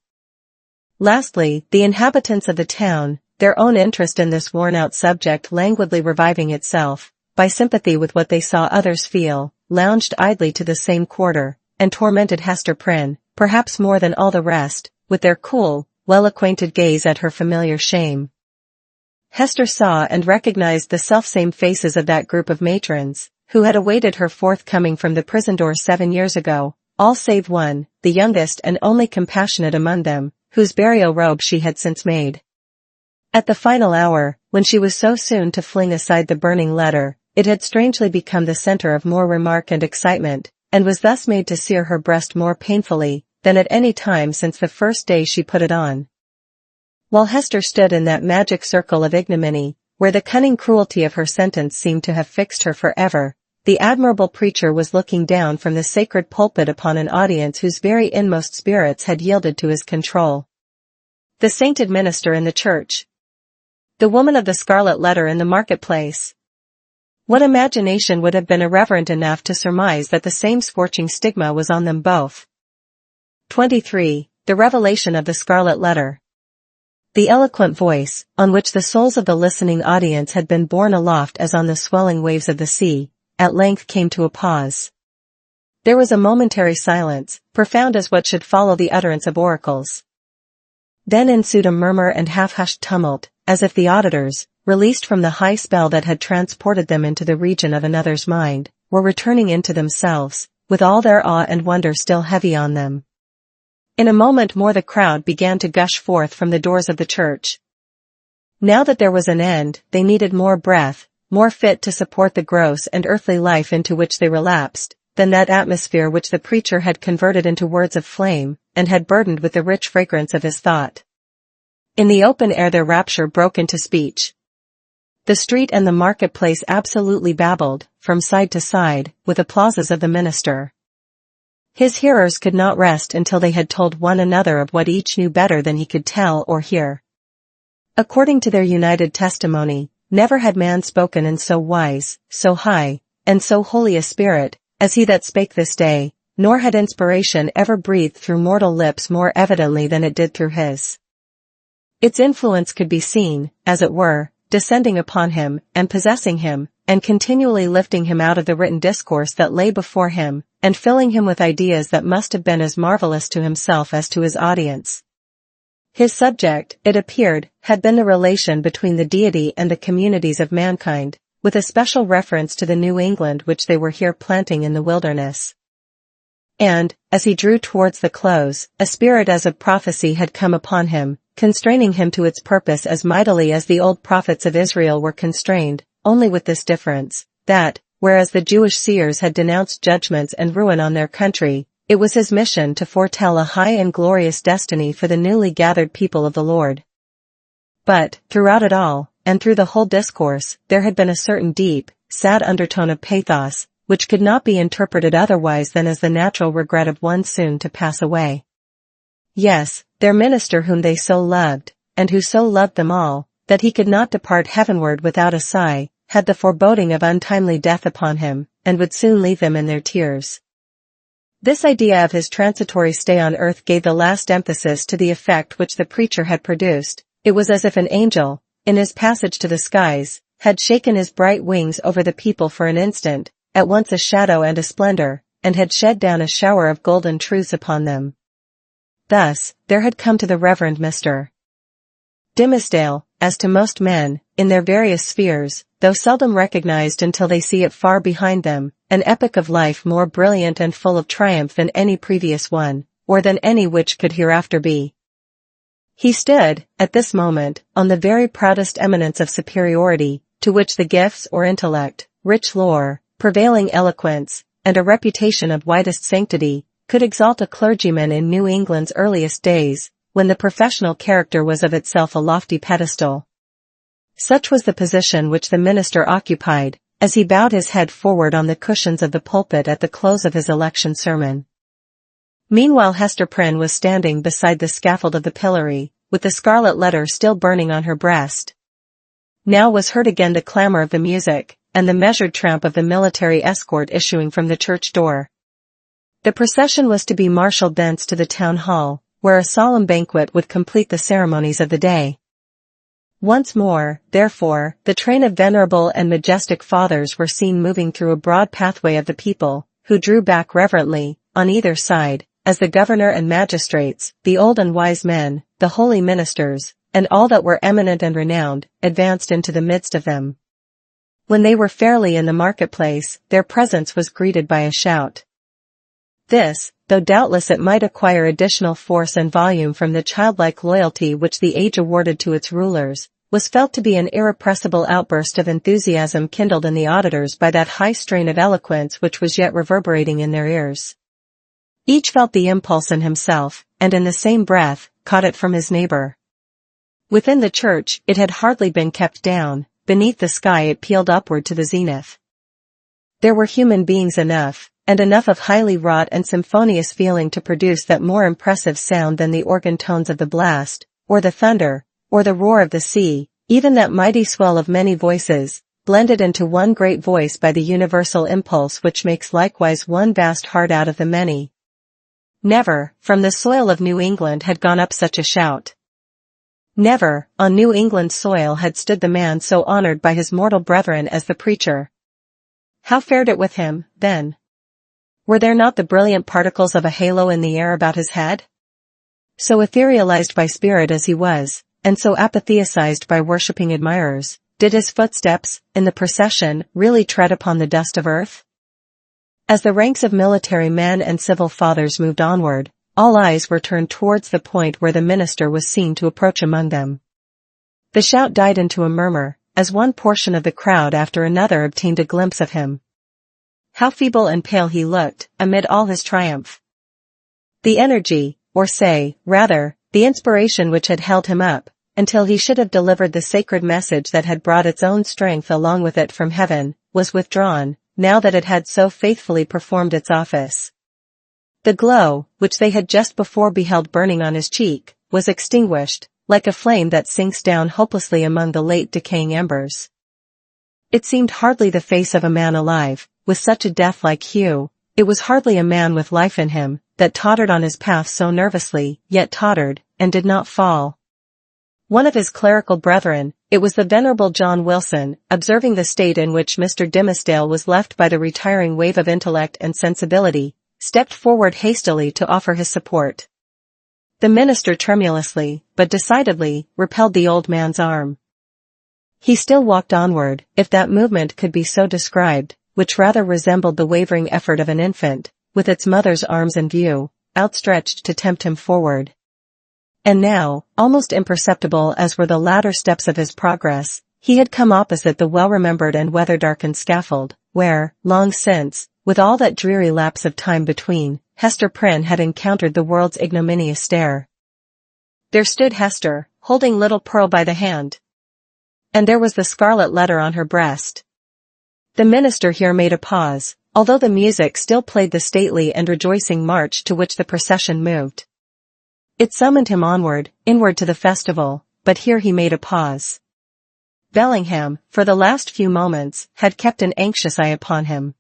S1: Lastly, the inhabitants of the town, their own interest in this worn-out subject languidly reviving itself, by sympathy with what they saw others feel, lounged idly to the same quarter, and tormented Hester Prynne, perhaps more than all the rest, with their cool, well-acquainted gaze at her familiar shame. Hester saw and recognized the selfsame faces of that group of matrons, who had awaited her forthcoming from the prison door 7 years ago, all save one, the youngest and only compassionate among them, whose burial robe she had since made. At the final hour, when she was so soon to fling aside the burning letter, it had strangely become the center of more remark and excitement, and was thus made to sear her breast more painfully than at any time since the first day she put it on. While Hester stood in that magic circle of ignominy, where the cunning cruelty of her sentence seemed to have fixed her forever, the admirable preacher was looking down from the sacred pulpit upon an audience whose very inmost spirits had yielded to his control. The sainted minister in the church. The woman of the Scarlet Letter in the marketplace. What imagination would have been irreverent enough to surmise that the same scorching stigma was on them both? 23. The revelation of the Scarlet Letter. The eloquent voice, on which the souls of the listening audience had been borne aloft as on the swelling waves of the sea, at length came to a pause. There was a momentary silence, profound as what should follow the utterance of oracles. Then ensued a murmur and half-hushed tumult, as if the auditors, released from the high spell that had transported them into the region of another's mind, were returning into themselves, with all their awe and wonder still heavy on them. In a moment more the crowd began to gush forth from the doors of the church. Now that there was an end, they needed more breath, more fit to support the gross and earthly life into which they relapsed, than that atmosphere which the preacher had converted into words of flame, and had burdened with the rich fragrance of his thought. In the open air their rapture broke into speech. The street and the marketplace absolutely babbled, from side to side, with applauses of the minister. His hearers could not rest until they had told one another of what each knew better than he could tell or hear. According to their united testimony, never had man spoken in so wise, so high, and so holy a spirit, as he that spake this day, nor had inspiration ever breathed through mortal lips more evidently than it did through his. Its influence could be seen, as it were, descending upon him, and possessing him, and continually lifting him out of the written discourse that lay before him, and filling him with ideas that must have been as marvelous to himself as to his audience. His subject, it appeared, had been the relation between the deity and the communities of mankind, with a special reference to the New England which they were here planting in the wilderness. And, as he drew towards the close, a spirit as of prophecy had come upon him, constraining him to its purpose as mightily as the old prophets of Israel were constrained, only with this difference, that, whereas the Jewish seers had denounced judgments and ruin on their country, it was his mission to foretell a high and glorious destiny for the newly gathered people of the Lord. But, throughout it all, and through the whole discourse, there had been a certain deep, sad undertone of pathos, which could not be interpreted otherwise than as the natural regret of one soon to pass away. Yes, their minister whom they so loved, and who so loved them all, that he could not depart heavenward without a sigh, had the foreboding of untimely death upon him, and would soon leave them in their tears. This idea of his transitory stay on earth gave the last emphasis to the effect which the preacher had produced. It was as if an angel, in his passage to the skies, had shaken his bright wings over the people for an instant, at once a shadow and a splendor, and had shed down a shower of golden truths upon them. Thus, there had come to the Reverend Mr. Dimmesdale, as to most men, in their various spheres, though seldom recognized until they see it far behind them, an epoch of life more brilliant and full of triumph than any previous one, or than any which could hereafter be. He stood, at this moment, on the very proudest eminence of superiority, to which the gifts or intellect, rich lore, prevailing eloquence, and a reputation of widest sanctity, could exalt a clergyman in New England's earliest days, when the professional character was of itself a lofty pedestal. Such was the position which the minister occupied, as he bowed his head forward on the cushions of the pulpit at the close of his election sermon. Meanwhile Hester Prynne was standing beside the scaffold of the pillory, with the Scarlet Letter still burning on her breast. Now was heard again the clamor of the music, and the measured tramp of the military escort issuing from the church door. The procession was to be marshaled thence to the town hall, where a solemn banquet would complete the ceremonies of the day. Once more, therefore, the train of venerable and majestic fathers were seen moving through a broad pathway of the people, who drew back reverently, on either side, as the governor and magistrates, the old and wise men, the holy ministers, and all that were eminent and renowned, advanced into the midst of them. When they were fairly in the marketplace, their presence was greeted by a shout. This, though doubtless it might acquire additional force and volume from the childlike loyalty which the age awarded to its rulers, was felt to be an irrepressible outburst of enthusiasm kindled in the auditors by that high strain of eloquence which was yet reverberating in their ears. Each felt the impulse in himself, and in the same breath, caught it from his neighbor. Within the church, it had hardly been kept down, beneath the sky it pealed upward to the zenith. There were human beings enough, and enough of highly wrought and symphonious feeling to produce that more impressive sound than the organ tones of the blast, or the thunder, or the roar of the sea, even that mighty swell of many voices, blended into one great voice by the universal impulse which makes likewise one vast heart out of the many. Never, from the soil of New England had gone up such a shout. Never, on New England soil had stood the man so honored by his mortal brethren as the preacher. How fared it with him, then? Were there not the brilliant particles of a halo in the air about his head? So etherealized by spirit as he was, and so apatheized by worshipping admirers, did his footsteps, in the procession, really tread upon the dust of earth? As the ranks of military men and civil fathers moved onward, all eyes were turned towards the point where the minister was seen to approach among them. The shout died into a murmur, as one portion of the crowd after another obtained a glimpse of him. How feeble and pale he looked, amid all his triumph. The energy, or say, rather, the inspiration which had held him up, until he should have delivered the sacred message that had brought its own strength along with it from heaven, was withdrawn, now that it had so faithfully performed its office. The glow, which they had just before beheld burning on his cheek, was extinguished, like a flame that sinks down hopelessly among the late decaying embers. It seemed hardly the face of a man alive, with such a death-like hue. It was hardly a man with life in him, that tottered on his path so nervously, yet tottered, and did not fall. One of his clerical brethren, it was the venerable John Wilson, observing the state in which Mr. Dimmesdale was left by the retiring wave of intellect and sensibility, stepped forward hastily to offer his support. The minister tremulously, but decidedly, repelled the old man's arm. He still walked onward, if that movement could be so described, which rather resembled the wavering effort of an infant, with its mother's arms in view, outstretched to tempt him forward. And now, almost imperceptible as were the latter steps of his progress, he had come opposite the well-remembered and weather-darkened scaffold, where, long since, with all that dreary lapse of time between, Hester Prynne had encountered the world's ignominious stare. There stood Hester, holding little Pearl by the hand. And there was the Scarlet Letter on her breast. The minister here made a pause, although the music still played the stately and rejoicing march to which the procession moved. It summoned him onward, inward to the festival, but here he made a pause. Bellingham, for the last few moments, had kept an anxious eye upon him.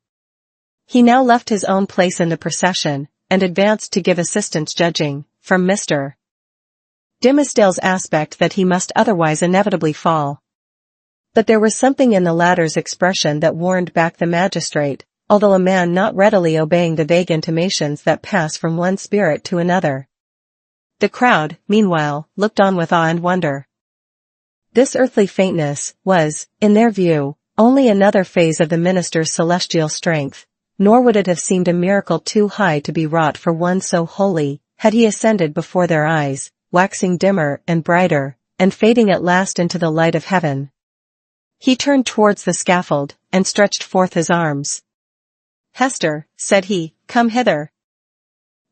S1: He now left his own place in the procession, and advanced to give assistance judging, from Mr. Dimmesdale's aspect that he must otherwise inevitably fall. But there was something in the latter's expression that warned back the magistrate, although a man not readily obeying the vague intimations that pass from one spirit to another. The crowd, meanwhile, looked on with awe and wonder. This earthly faintness was, in their view, only another phase of the minister's celestial strength, nor would it have seemed a miracle too high to be wrought for one so holy, had he ascended before their eyes, waxing dimmer and brighter, and fading at last into the light of heaven. He turned towards the scaffold, and stretched forth his arms. "Hester," said he, "come hither.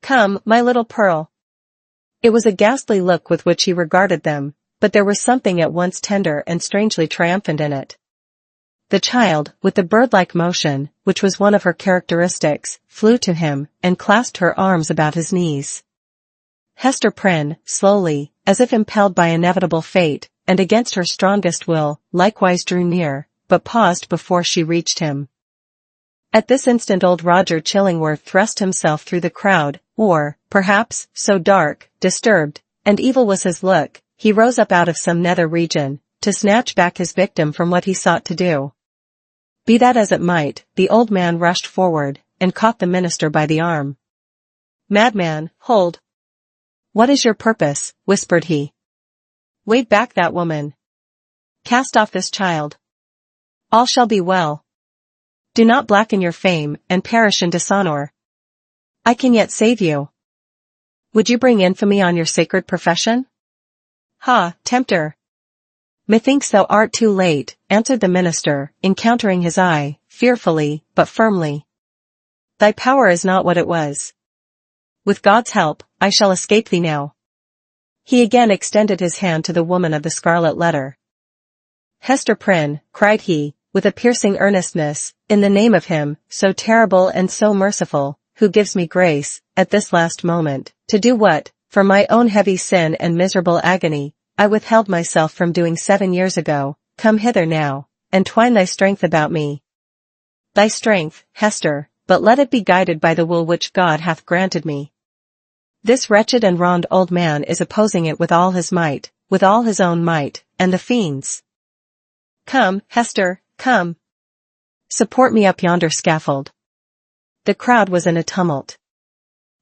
S1: Come, my little Pearl." It was a ghastly look with which he regarded them, but there was something at once tender and strangely triumphant in it. The child, with the bird-like motion, which was one of her characteristics, flew to him, and clasped her arms about his knees. Hester Prynne, slowly, as if impelled by inevitable fate, and against her strongest will, likewise drew near, but paused before she reached him. At this instant old Roger Chillingworth thrust himself through the crowd, or, perhaps, so dark, disturbed, and evil was his look, he rose up out of some nether region, to snatch back his victim from what he sought to do. Be that as it might, the old man rushed forward, and caught the minister by the arm. "Madman, hold! What is your purpose?" whispered he. "Wave back that woman. Cast off this child. All shall be well. Do not blacken your fame, and perish in dishonor. I can yet save you. Would you bring infamy on your sacred profession? Ha, tempter! Methinks thou art too late," answered the minister, encountering his eye, fearfully, but firmly. "Thy power is not what it was. With God's help, I shall escape thee now." He again extended his hand to the woman of the Scarlet Letter. "Hester Prynne," cried he, with a piercing earnestness, "in the name of him, so terrible and so merciful, who gives me grace, at this last moment, to do what, for my own heavy sin and miserable agony, I withheld myself from doing 7 years ago, come hither now, and twine thy strength about me. Thy strength, Hester, but let it be guided by the will which God hath granted me. This wretched and wronged old man is opposing it with all his might, with all his own might, and the fiend's. Come, Hester, come. Support me up yonder scaffold." The crowd was in a tumult.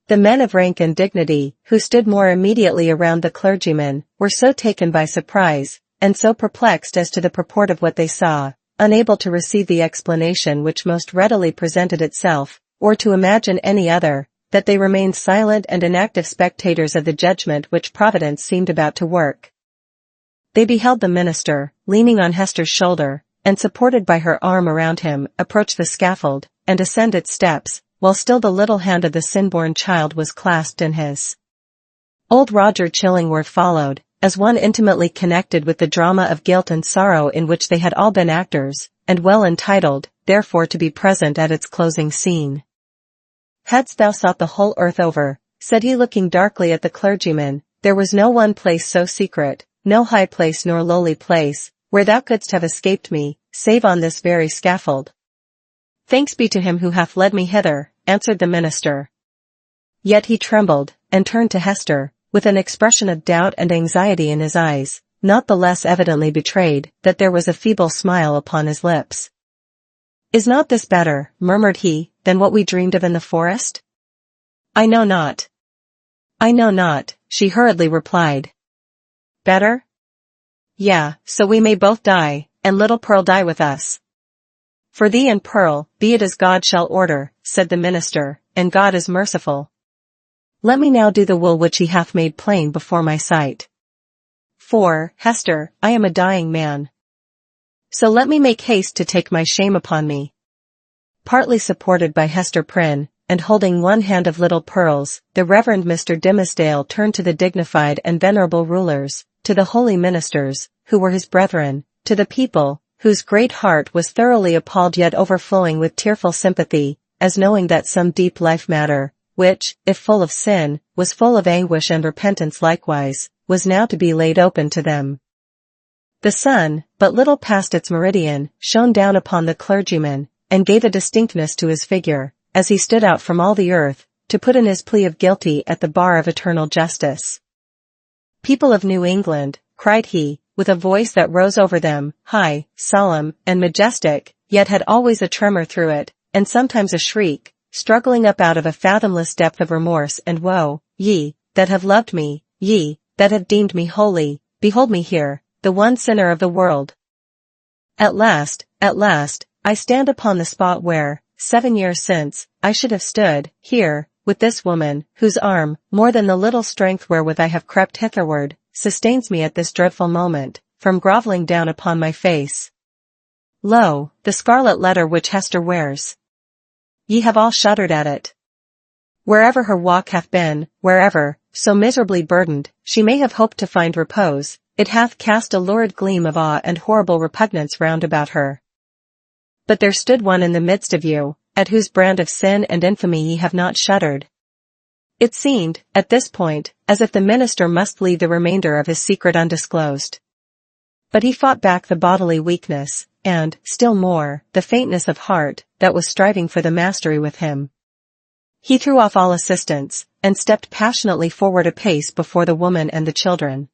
S1: The men of rank and dignity, who stood more immediately around the clergyman, were so taken by surprise, and so perplexed as to the purport of what they saw, unable to receive the explanation which most readily presented itself, or to imagine any other, that they remained silent and inactive spectators of the judgment which Providence seemed about to work. They beheld the minister, leaning on Hester's shoulder, and supported by her arm around him, approach the scaffold, and ascend its steps, while still the little hand of the sin-born child was clasped in his. Old Roger Chillingworth followed, as one intimately connected with the drama of guilt and sorrow in which they had all been actors, and well entitled, therefore, to be present at its closing scene. "Hadst thou sought the whole earth over," said he, looking darkly at the clergyman, "there was no one place so secret, no high place nor lowly place, where thou couldst have escaped me, save on this very scaffold." "Thanks be to him who hath led me hither," answered the minister. Yet he trembled, and turned to Hester, with an expression of doubt and anxiety in his eyes, not the less evidently betrayed that there was a feeble smile upon his lips. "Is not this better," murmured he, "than what we dreamed of in the forest?" "I know not. I know not," she hurriedly replied. "Better? Yea, so we may both die, and little Pearl die with us." "For thee and Pearl, be it as God shall order," said the minister, "and God is merciful. Let me now do the will which he hath made plain before my sight. For, Hester, I am a dying man. So let me make haste to take my shame upon me." Partly supported by Hester Prynne, and holding one hand of little Pearl's, the Reverend Mr. Dimmesdale turned to the dignified and venerable rulers, to the holy ministers, who were his brethren, to the people, whose great heart was thoroughly appalled yet overflowing with tearful sympathy, as knowing that some deep life matter, which, if full of sin, was full of anguish and repentance likewise, was now to be laid open to them. The sun, but little past its meridian, shone down upon the clergyman, and gave a distinctness to his figure, as he stood out from all the earth, to put in his plea of guilty at the bar of eternal justice. "People of New England," cried he, with a voice that rose over them, high, solemn, and majestic, yet had always a tremor through it, and sometimes a shriek, struggling up out of a fathomless depth of remorse and woe, "Ye, that have loved me, ye, that have deemed me holy, behold me here, the one sinner of the world. At last, I stand upon the spot where, 7 years since, I should have stood, here, with this woman, whose arm, more than the little strength wherewith I have crept hitherward, sustains me at this dreadful moment, from groveling down upon my face. Lo, the scarlet letter which Hester wears. Ye have all shuddered at it. Wherever her walk hath been, wherever, so miserably burdened, she may have hoped to find repose, it hath cast a lurid gleam of awe and horrible repugnance round about her. But there stood one in the midst of you, at whose brand of sin and infamy ye have not shuddered." It seemed, at this point, as if the minister must leave the remainder of his secret undisclosed. But he fought back the bodily weakness, and, still more, the faintness of heart, that was striving for the mastery with him. He threw off all assistance, and stepped passionately forward a pace before the woman and the children.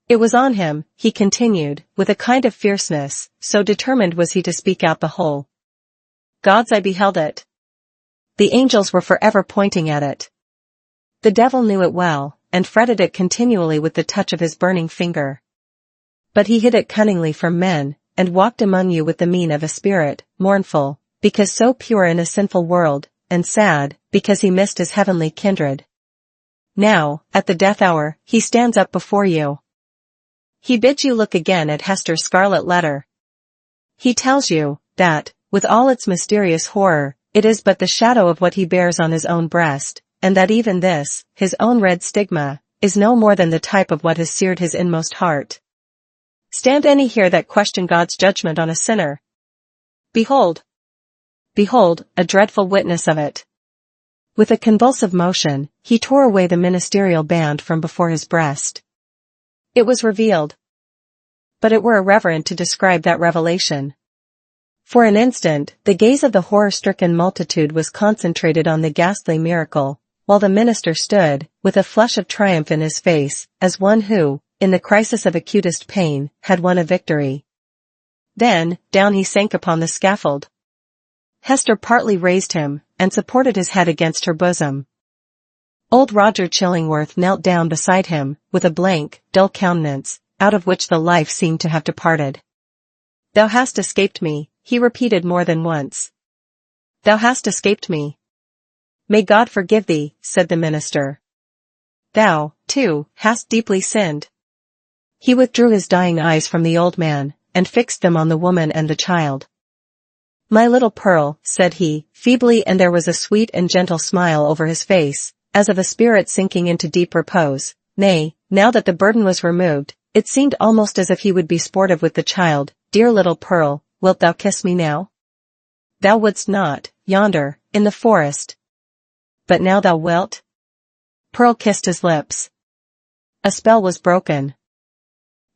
S1: "It was on him," he continued, with a kind of fierceness, so determined was he to speak out the whole. "Gods, I beheld it. The angels were forever pointing at it. The devil knew it well, and fretted it continually with the touch of his burning finger. But he hid it cunningly from men, and walked among you with the mien of a spirit, mournful, because so pure in a sinful world, and sad, because he missed his heavenly kindred. Now, at the death hour, he stands up before you. He bids you look again at Hester's scarlet letter. He tells you, that, with all its mysterious horror, it is but the shadow of what he bears on his own breast, and that even this, his own red stigma, is no more than the type of what has seared his inmost heart. Stand any here that question God's judgment on a sinner? Behold! Behold, a dreadful witness of it." With a convulsive motion, he tore away the ministerial band from before his breast. It was revealed. But it were irreverent to describe that revelation. For an instant, the gaze of the horror-stricken multitude was concentrated on the ghastly miracle, while the minister stood, with a flush of triumph in his face, as one who, in the crisis of acutest pain, had won a victory. Then, down he sank upon the scaffold. Hester partly raised him, and supported his head against her bosom. Old Roger Chillingworth knelt down beside him, with a blank, dull countenance, out of which the life seemed to have departed. "Thou hast escaped me," he repeated more than once. "Thou hast escaped me." "May God forgive thee," said the minister. "Thou, too, hast deeply sinned. He withdrew his dying eyes from the old man, and fixed them on the woman and the child. "My little Pearl," said he, feebly, and there was a sweet and gentle smile over his face, as of a spirit sinking into deep repose. Nay, now that the burden was removed, it seemed almost as if he would be sportive with the child. "Dear little Pearl, wilt thou kiss me now? Thou wouldst not, yonder, in the forest. But now thou wilt?" Pearl kissed his lips. A spell was broken.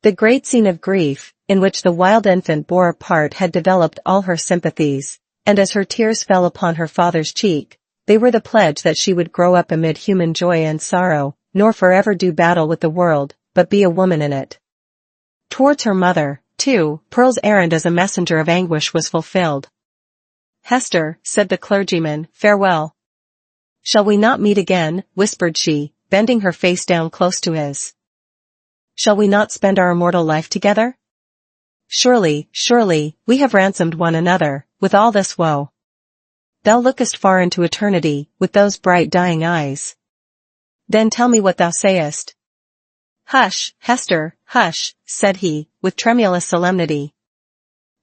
S1: The great scene of grief, in which the wild infant bore a part, had developed all her sympathies, and as her tears fell upon her father's cheek, they were the pledge that she would grow up amid human joy and sorrow, nor forever do battle with the world, but be a woman in it. Towards her mother, too, Pearl's errand as a messenger of anguish was fulfilled. "Hester," said the clergyman, "farewell." "Shall we not meet again?" whispered she, bending her face down close to his. "Shall we not spend our immortal life together? Surely, surely, we have ransomed one another, with all this woe. Thou lookest far into eternity, with those bright dying eyes. Then tell me what thou sayest." "Hush, Hester, hush," said he, with tremulous solemnity.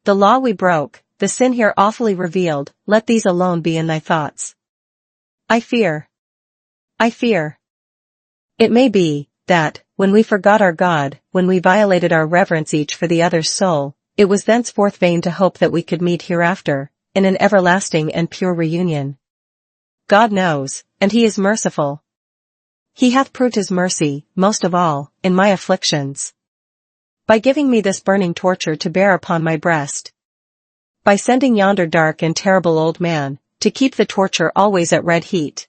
S1: "The law we broke, the sin here awfully revealed, let these alone be in thy thoughts. I fear. It may be, that, when we forgot our God, when we violated our reverence each for the other's soul, it was thenceforth vain to hope that we could meet hereafter, in an everlasting and pure reunion. God knows, and he is merciful. He hath proved his mercy, most of all, in my afflictions. By giving me this burning torture to bear upon my breast. By sending yonder dark and terrible old man, to keep the torture always at red heat.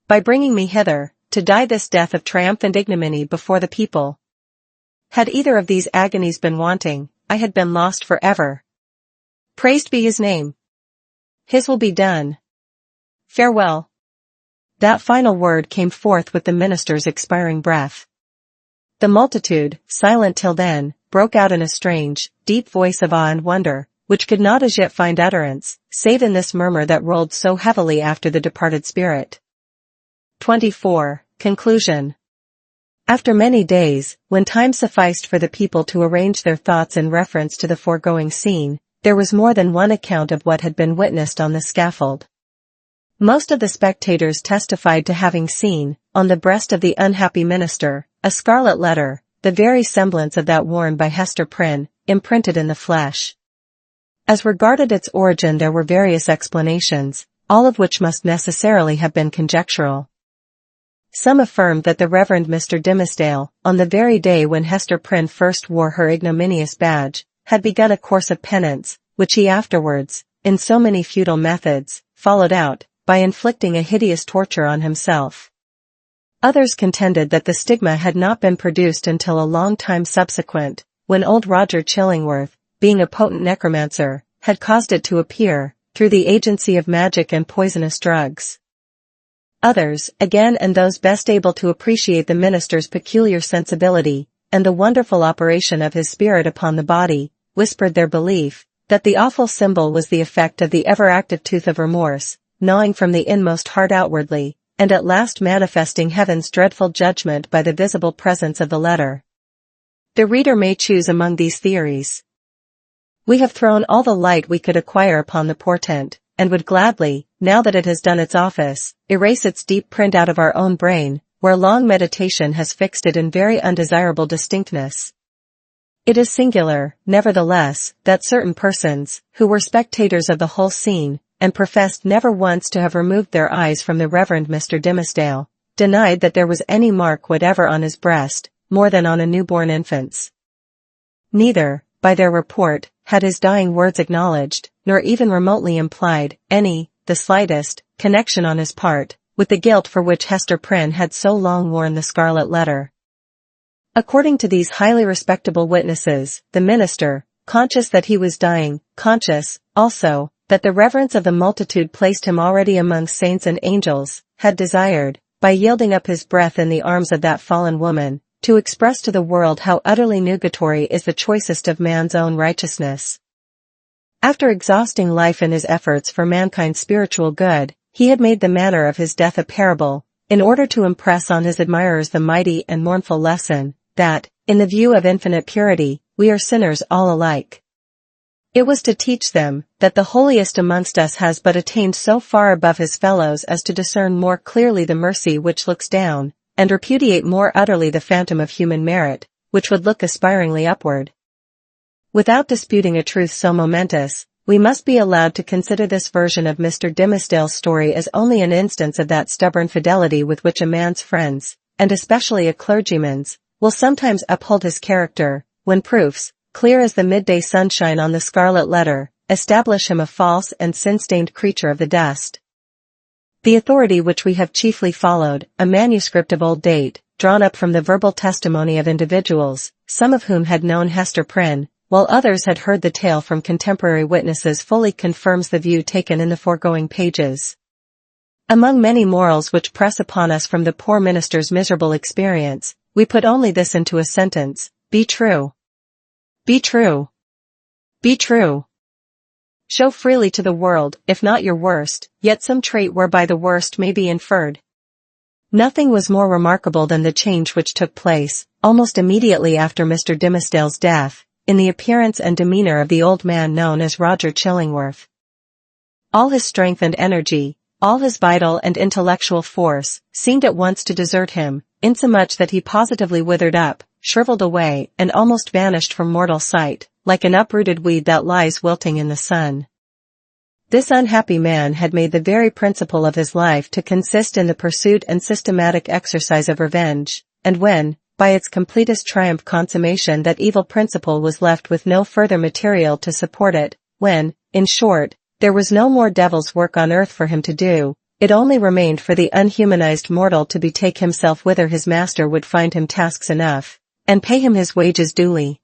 S1: By bringing me hither, to die this death of triumphant ignominy before the people. Had either of these agonies been wanting, I had been lost forever. Praised be his name. His will be done. Farewell." That final word came forth with the minister's expiring breath. The multitude, silent till then, broke out in a strange, deep voice of awe and wonder, which could not as yet find utterance, save in this murmur that rolled so heavily after the departed spirit. 24. Conclusion. After many days, when time sufficed for the people to arrange their thoughts in reference to the foregoing scene, there was more than one account of what had been witnessed on the scaffold. Most of the spectators testified to having seen, on the breast of the unhappy minister, a scarlet letter, the very semblance of that worn by Hester Prynne, imprinted in the flesh. As regarded its origin there were various explanations, all of which must necessarily have been conjectural. Some affirmed that the Reverend Mr. Dimmesdale, on the very day when Hester Prynne first wore her ignominious badge, had begun a course of penance, which he afterwards, in so many futile methods, followed out, by inflicting a hideous torture on himself. Others contended that the stigma had not been produced until a long time subsequent, when old Roger Chillingworth, being a potent necromancer, had caused it to appear, through the agency of magic and poisonous drugs. Others, again, and those best able to appreciate the minister's peculiar sensibility, and the wonderful operation of his spirit upon the body, whispered their belief, that the awful symbol was the effect of the ever-active tooth of remorse, gnawing from the inmost heart outwardly, and at last manifesting heaven's dreadful judgment by the visible presence of the letter. The reader may choose among these theories. We have thrown all the light we could acquire upon the portent, and would gladly, now that it has done its office, erase its deep print out of our own brain, where long meditation has fixed it in very undesirable distinctness. It is singular, nevertheless, that certain persons, who were spectators of the whole scene, and professed never once to have removed their eyes from the Reverend Mr. Dimmesdale, denied that there was any mark whatever on his breast, more than on a newborn infant's. Neither, by their report, had his dying words acknowledged, nor even remotely implied, any, the slightest, connection on his part, with the guilt for which Hester Prynne had so long worn the scarlet letter. According to these highly respectable witnesses, the minister, conscious that he was dying, conscious, also, that the reverence of the multitude placed him already among saints and angels, had desired, by yielding up his breath in the arms of that fallen woman, to express to the world how utterly nugatory is the choicest of man's own righteousness. After exhausting life in his efforts for mankind's spiritual good, he had made the manner of his death a parable, in order to impress on his admirers the mighty and mournful lesson, that, in the view of infinite purity, we are sinners all alike. It was to teach them that the holiest amongst us has but attained so far above his fellows as to discern more clearly the mercy which looks down, and repudiate more utterly the phantom of human merit, which would look aspiringly upward. Without disputing a truth so momentous, we must be allowed to consider this version of Mr. Dimmesdale's story as only an instance of that stubborn fidelity with which a man's friends, and especially a clergyman's, will sometimes uphold his character, when proofs, clear as the midday sunshine on the Scarlet Letter, establish him a false and sin-stained creature of the dust. The authority which we have chiefly followed, a manuscript of old date, drawn up from the verbal testimony of individuals, some of whom had known Hester Prynne, while others had heard the tale from contemporary witnesses, fully confirms the view taken in the foregoing pages. Among many morals which press upon us from the poor minister's miserable experience, we put only this into a sentence: be true. Be true. Be true. Show freely to the world, if not your worst, yet some trait whereby the worst may be inferred. Nothing was more remarkable than the change which took place, almost immediately after Mr. Dimmesdale's death, in the appearance and demeanor of the old man known as Roger Chillingworth. All his strength and energy, all his vital and intellectual force, seemed at once to desert him, insomuch that he positively withered up, shriveled away, and almost vanished from mortal sight, like an uprooted weed that lies wilting in the sun. This unhappy man had made the very principle of his life to consist in the pursuit and systematic exercise of revenge, and when, by its completest triumph consummation, that evil principle was left with no further material to support it, when, in short, there was no more devil's work on earth for him to do, it only remained for the unhumanized mortal to betake himself whither his master would find him tasks enough, and pay him his wages duly.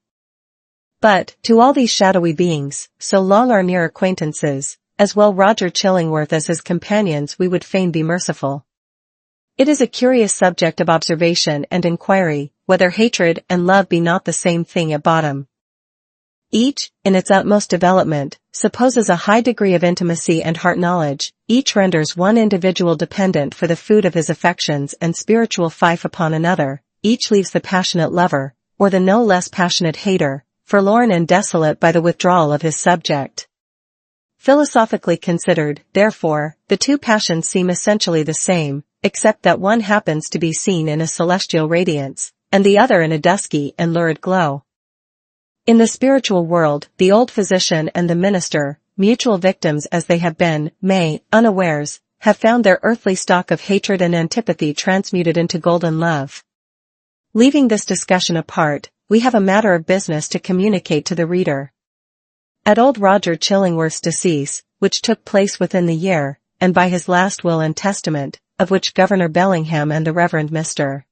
S1: But, to all these shadowy beings, so long our near acquaintances, as well Roger Chillingworth as his companions, we would fain be merciful. It is a curious subject of observation and inquiry, whether hatred and love be not the same thing at bottom. Each, in its utmost development, supposes a high degree of intimacy and heart knowledge, each renders one individual dependent for the food of his affections and spiritual fief upon another, each leaves the passionate lover, or the no less passionate hater, forlorn and desolate by the withdrawal of his subject. Philosophically considered, therefore, the two passions seem essentially the same, except that one happens to be seen in a celestial radiance, and the other in a dusky and lurid glow. In the spiritual world, the old physician and the minister, mutual victims as they have been, may, unawares, have found their earthly stock of hatred and antipathy transmuted into golden love. Leaving this discussion apart, we have a matter of business to communicate to the reader. At old Roger Chillingworth's decease, which took place within the year, and by his last will and testament, of which Governor Bellingham and the Reverend Mr.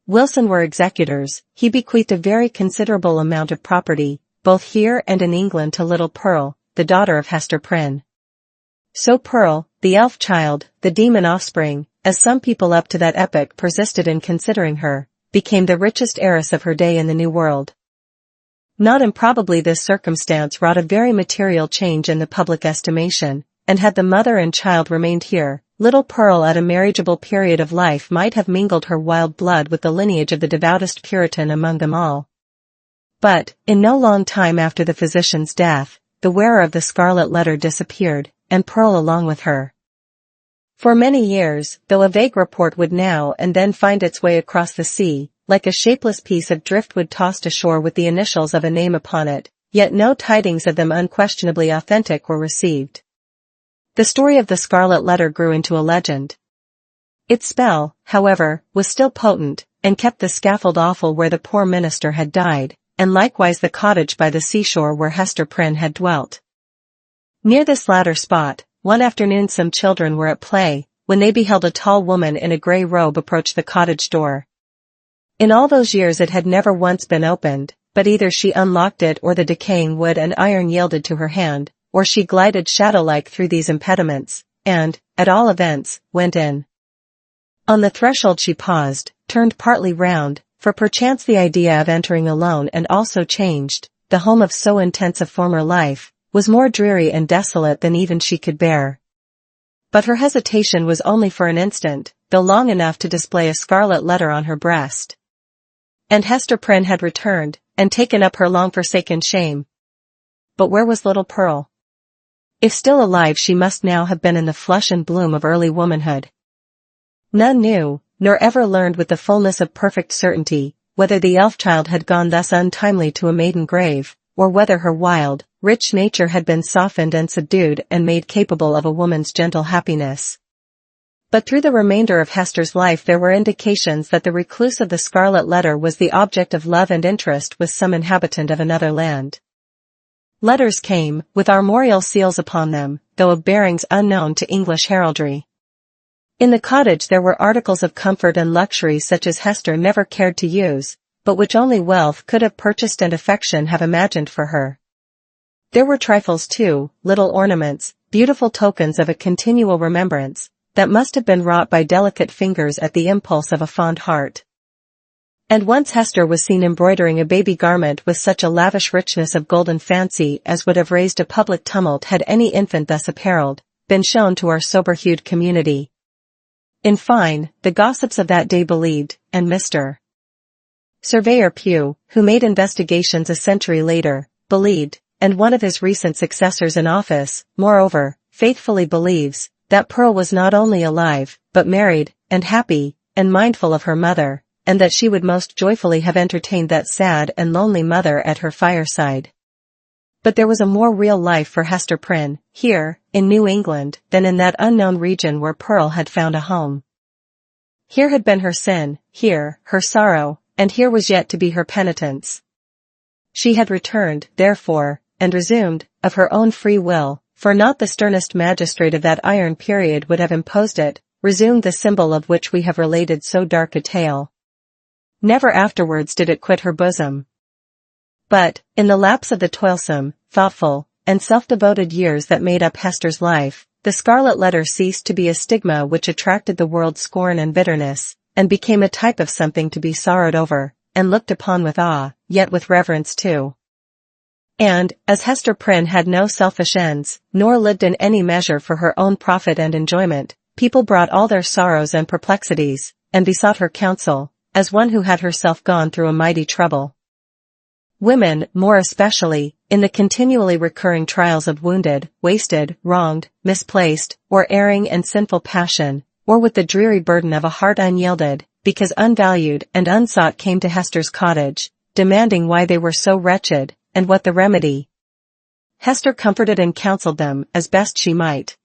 S1: Wilson were executors, he bequeathed a very considerable amount of property, both here and in England, to little Pearl, the daughter of Hester Prynne. So Pearl, the elf child, the demon offspring, as some people up to that epoch persisted in considering her, became the richest heiress of her day in the New World. Not improbably this circumstance wrought a very material change in the public estimation, and had the mother and child remained here, little Pearl at a marriageable period of life might have mingled her wild blood with the lineage of the devoutest Puritan among them all. But, in no long time after the physician's death, the wearer of the Scarlet Letter disappeared, and Pearl along with her. For many years, though a vague report would now and then find its way across the sea, like a shapeless piece of driftwood tossed ashore with the initials of a name upon it, yet no tidings of them unquestionably authentic were received. The story of the Scarlet Letter grew into a legend. Its spell, however, was still potent, and kept the scaffold awful where the poor minister had died, and likewise the cottage by the seashore where Hester Prynne had dwelt. Near this latter spot, one afternoon some children were at play, when they beheld a tall woman in a grey robe approach the cottage door. In all those years it had never once been opened, but either she unlocked it or the decaying wood and iron yielded to her hand, or she glided shadow-like through these impediments, and, at all events, went in. On the threshold she paused, turned partly round, for perchance the idea of entering alone and also changed, the home of so intense a former life, was more dreary and desolate than even she could bear. But her hesitation was only for an instant, though long enough to display a scarlet letter on her breast. And Hester Prynne had returned, and taken up her long-forsaken shame. But where was little Pearl? If still alive, she must now have been in the flush and bloom of early womanhood. None knew, nor ever learned with the fullness of perfect certainty, whether the elf-child had gone thus untimely to a maiden grave, or whether her wild, rich nature had been softened and subdued and made capable of a woman's gentle happiness. But through the remainder of Hester's life there were indications that the recluse of the Scarlet Letter was the object of love and interest with some inhabitant of another land. Letters came, with armorial seals upon them, though of bearings unknown to English heraldry. In the cottage there were articles of comfort and luxury such as Hester never cared to use, but which only wealth could have purchased and affection have imagined for her. There were trifles too, little ornaments, beautiful tokens of a continual remembrance, that must have been wrought by delicate fingers at the impulse of a fond heart. And once Hester was seen embroidering a baby garment with such a lavish richness of golden fancy as would have raised a public tumult had any infant thus apparelled been shown to our sober-hued community. In fine, the gossips of that day believed, and Mr. Surveyor Pugh, who made investigations a century later, believed, and one of his recent successors in office, moreover, faithfully believes, that Pearl was not only alive, but married, and happy, and mindful of her mother, and that she would most joyfully have entertained that sad and lonely mother at her fireside. But there was a more real life for Hester Prynne, here, in New England, than in that unknown region where Pearl had found a home. Here had been her sin, here, her sorrow, and here was yet to be her penitence. She had returned, therefore, and resumed, of her own free will, for not the sternest magistrate of that iron period would have imposed it, resumed the symbol of which we have related so dark a tale. Never afterwards did it quit her bosom. But, in the lapse of the toilsome, thoughtful, and self-devoted years that made up Hester's life, the Scarlet Letter ceased to be a stigma which attracted the world's scorn and bitterness, and became a type of something to be sorrowed over, and looked upon with awe, yet with reverence too. And, as Hester Prynne had no selfish ends, nor lived in any measure for her own profit and enjoyment, people brought all their sorrows and perplexities, and besought her counsel, as one who had herself gone through a mighty trouble. Women, more especially, in the continually recurring trials of wounded, wasted, wronged, misplaced, or erring and sinful passion, or with the dreary burden of a heart unyielded, because unvalued and unsought, came to Hester's cottage, demanding why they were so wretched, and what the remedy. Hester comforted and counseled them as best she might.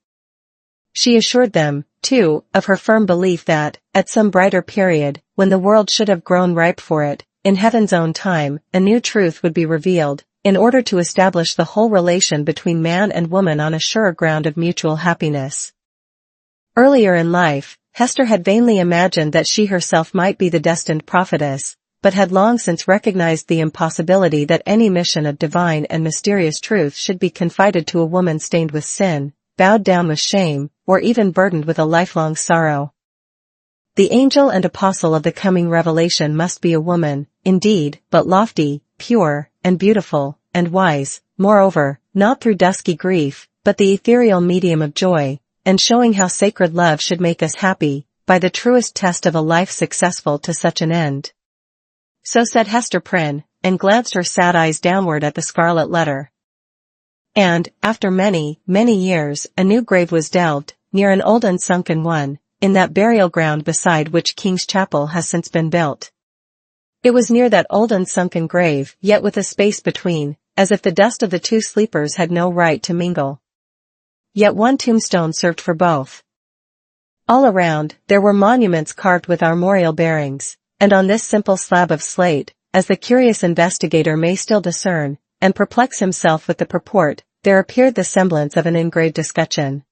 S1: She assured them, too, of her firm belief that, at some brighter period, when the world should have grown ripe for it, in heaven's own time, a new truth would be revealed, in order to establish the whole relation between man and woman on a surer ground of mutual happiness. Earlier in life, Hester had vainly imagined that she herself might be the destined prophetess, but had long since recognized the impossibility that any mission of divine and mysterious truth should be confided to a woman stained with sin, bowed down with shame, or even burdened with a lifelong sorrow. The angel and apostle of the coming revelation must be a woman, indeed, but lofty, pure, and beautiful, and wise, moreover, not through dusky grief, but the ethereal medium of joy, and showing how sacred love should make us happy, by the truest test of a life successful to such an end. So said Hester Prynne, and glanced her sad eyes downward at the Scarlet Letter. And, after many, many years, a new grave was delved, near an old and sunken one, in that burial ground beside which King's Chapel has since been built. It was near that old and sunken grave, yet with a space between, as if the dust of the two sleepers had no right to mingle. Yet one tombstone served for both. All around, there were monuments carved with armorial bearings, and on this simple slab of slate, as the curious investigator may still discern, and perplex himself with the purport, there appeared the semblance of an engraved escutcheon.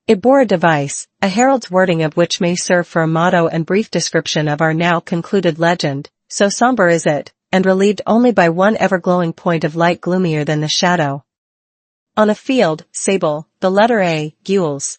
S1: It bore a device, a herald's wording of which may serve for a motto and brief description of our now concluded legend, so somber is it, and relieved only by one ever-glowing point of light gloomier than the shadow. On a field, sable, the letter A, gules,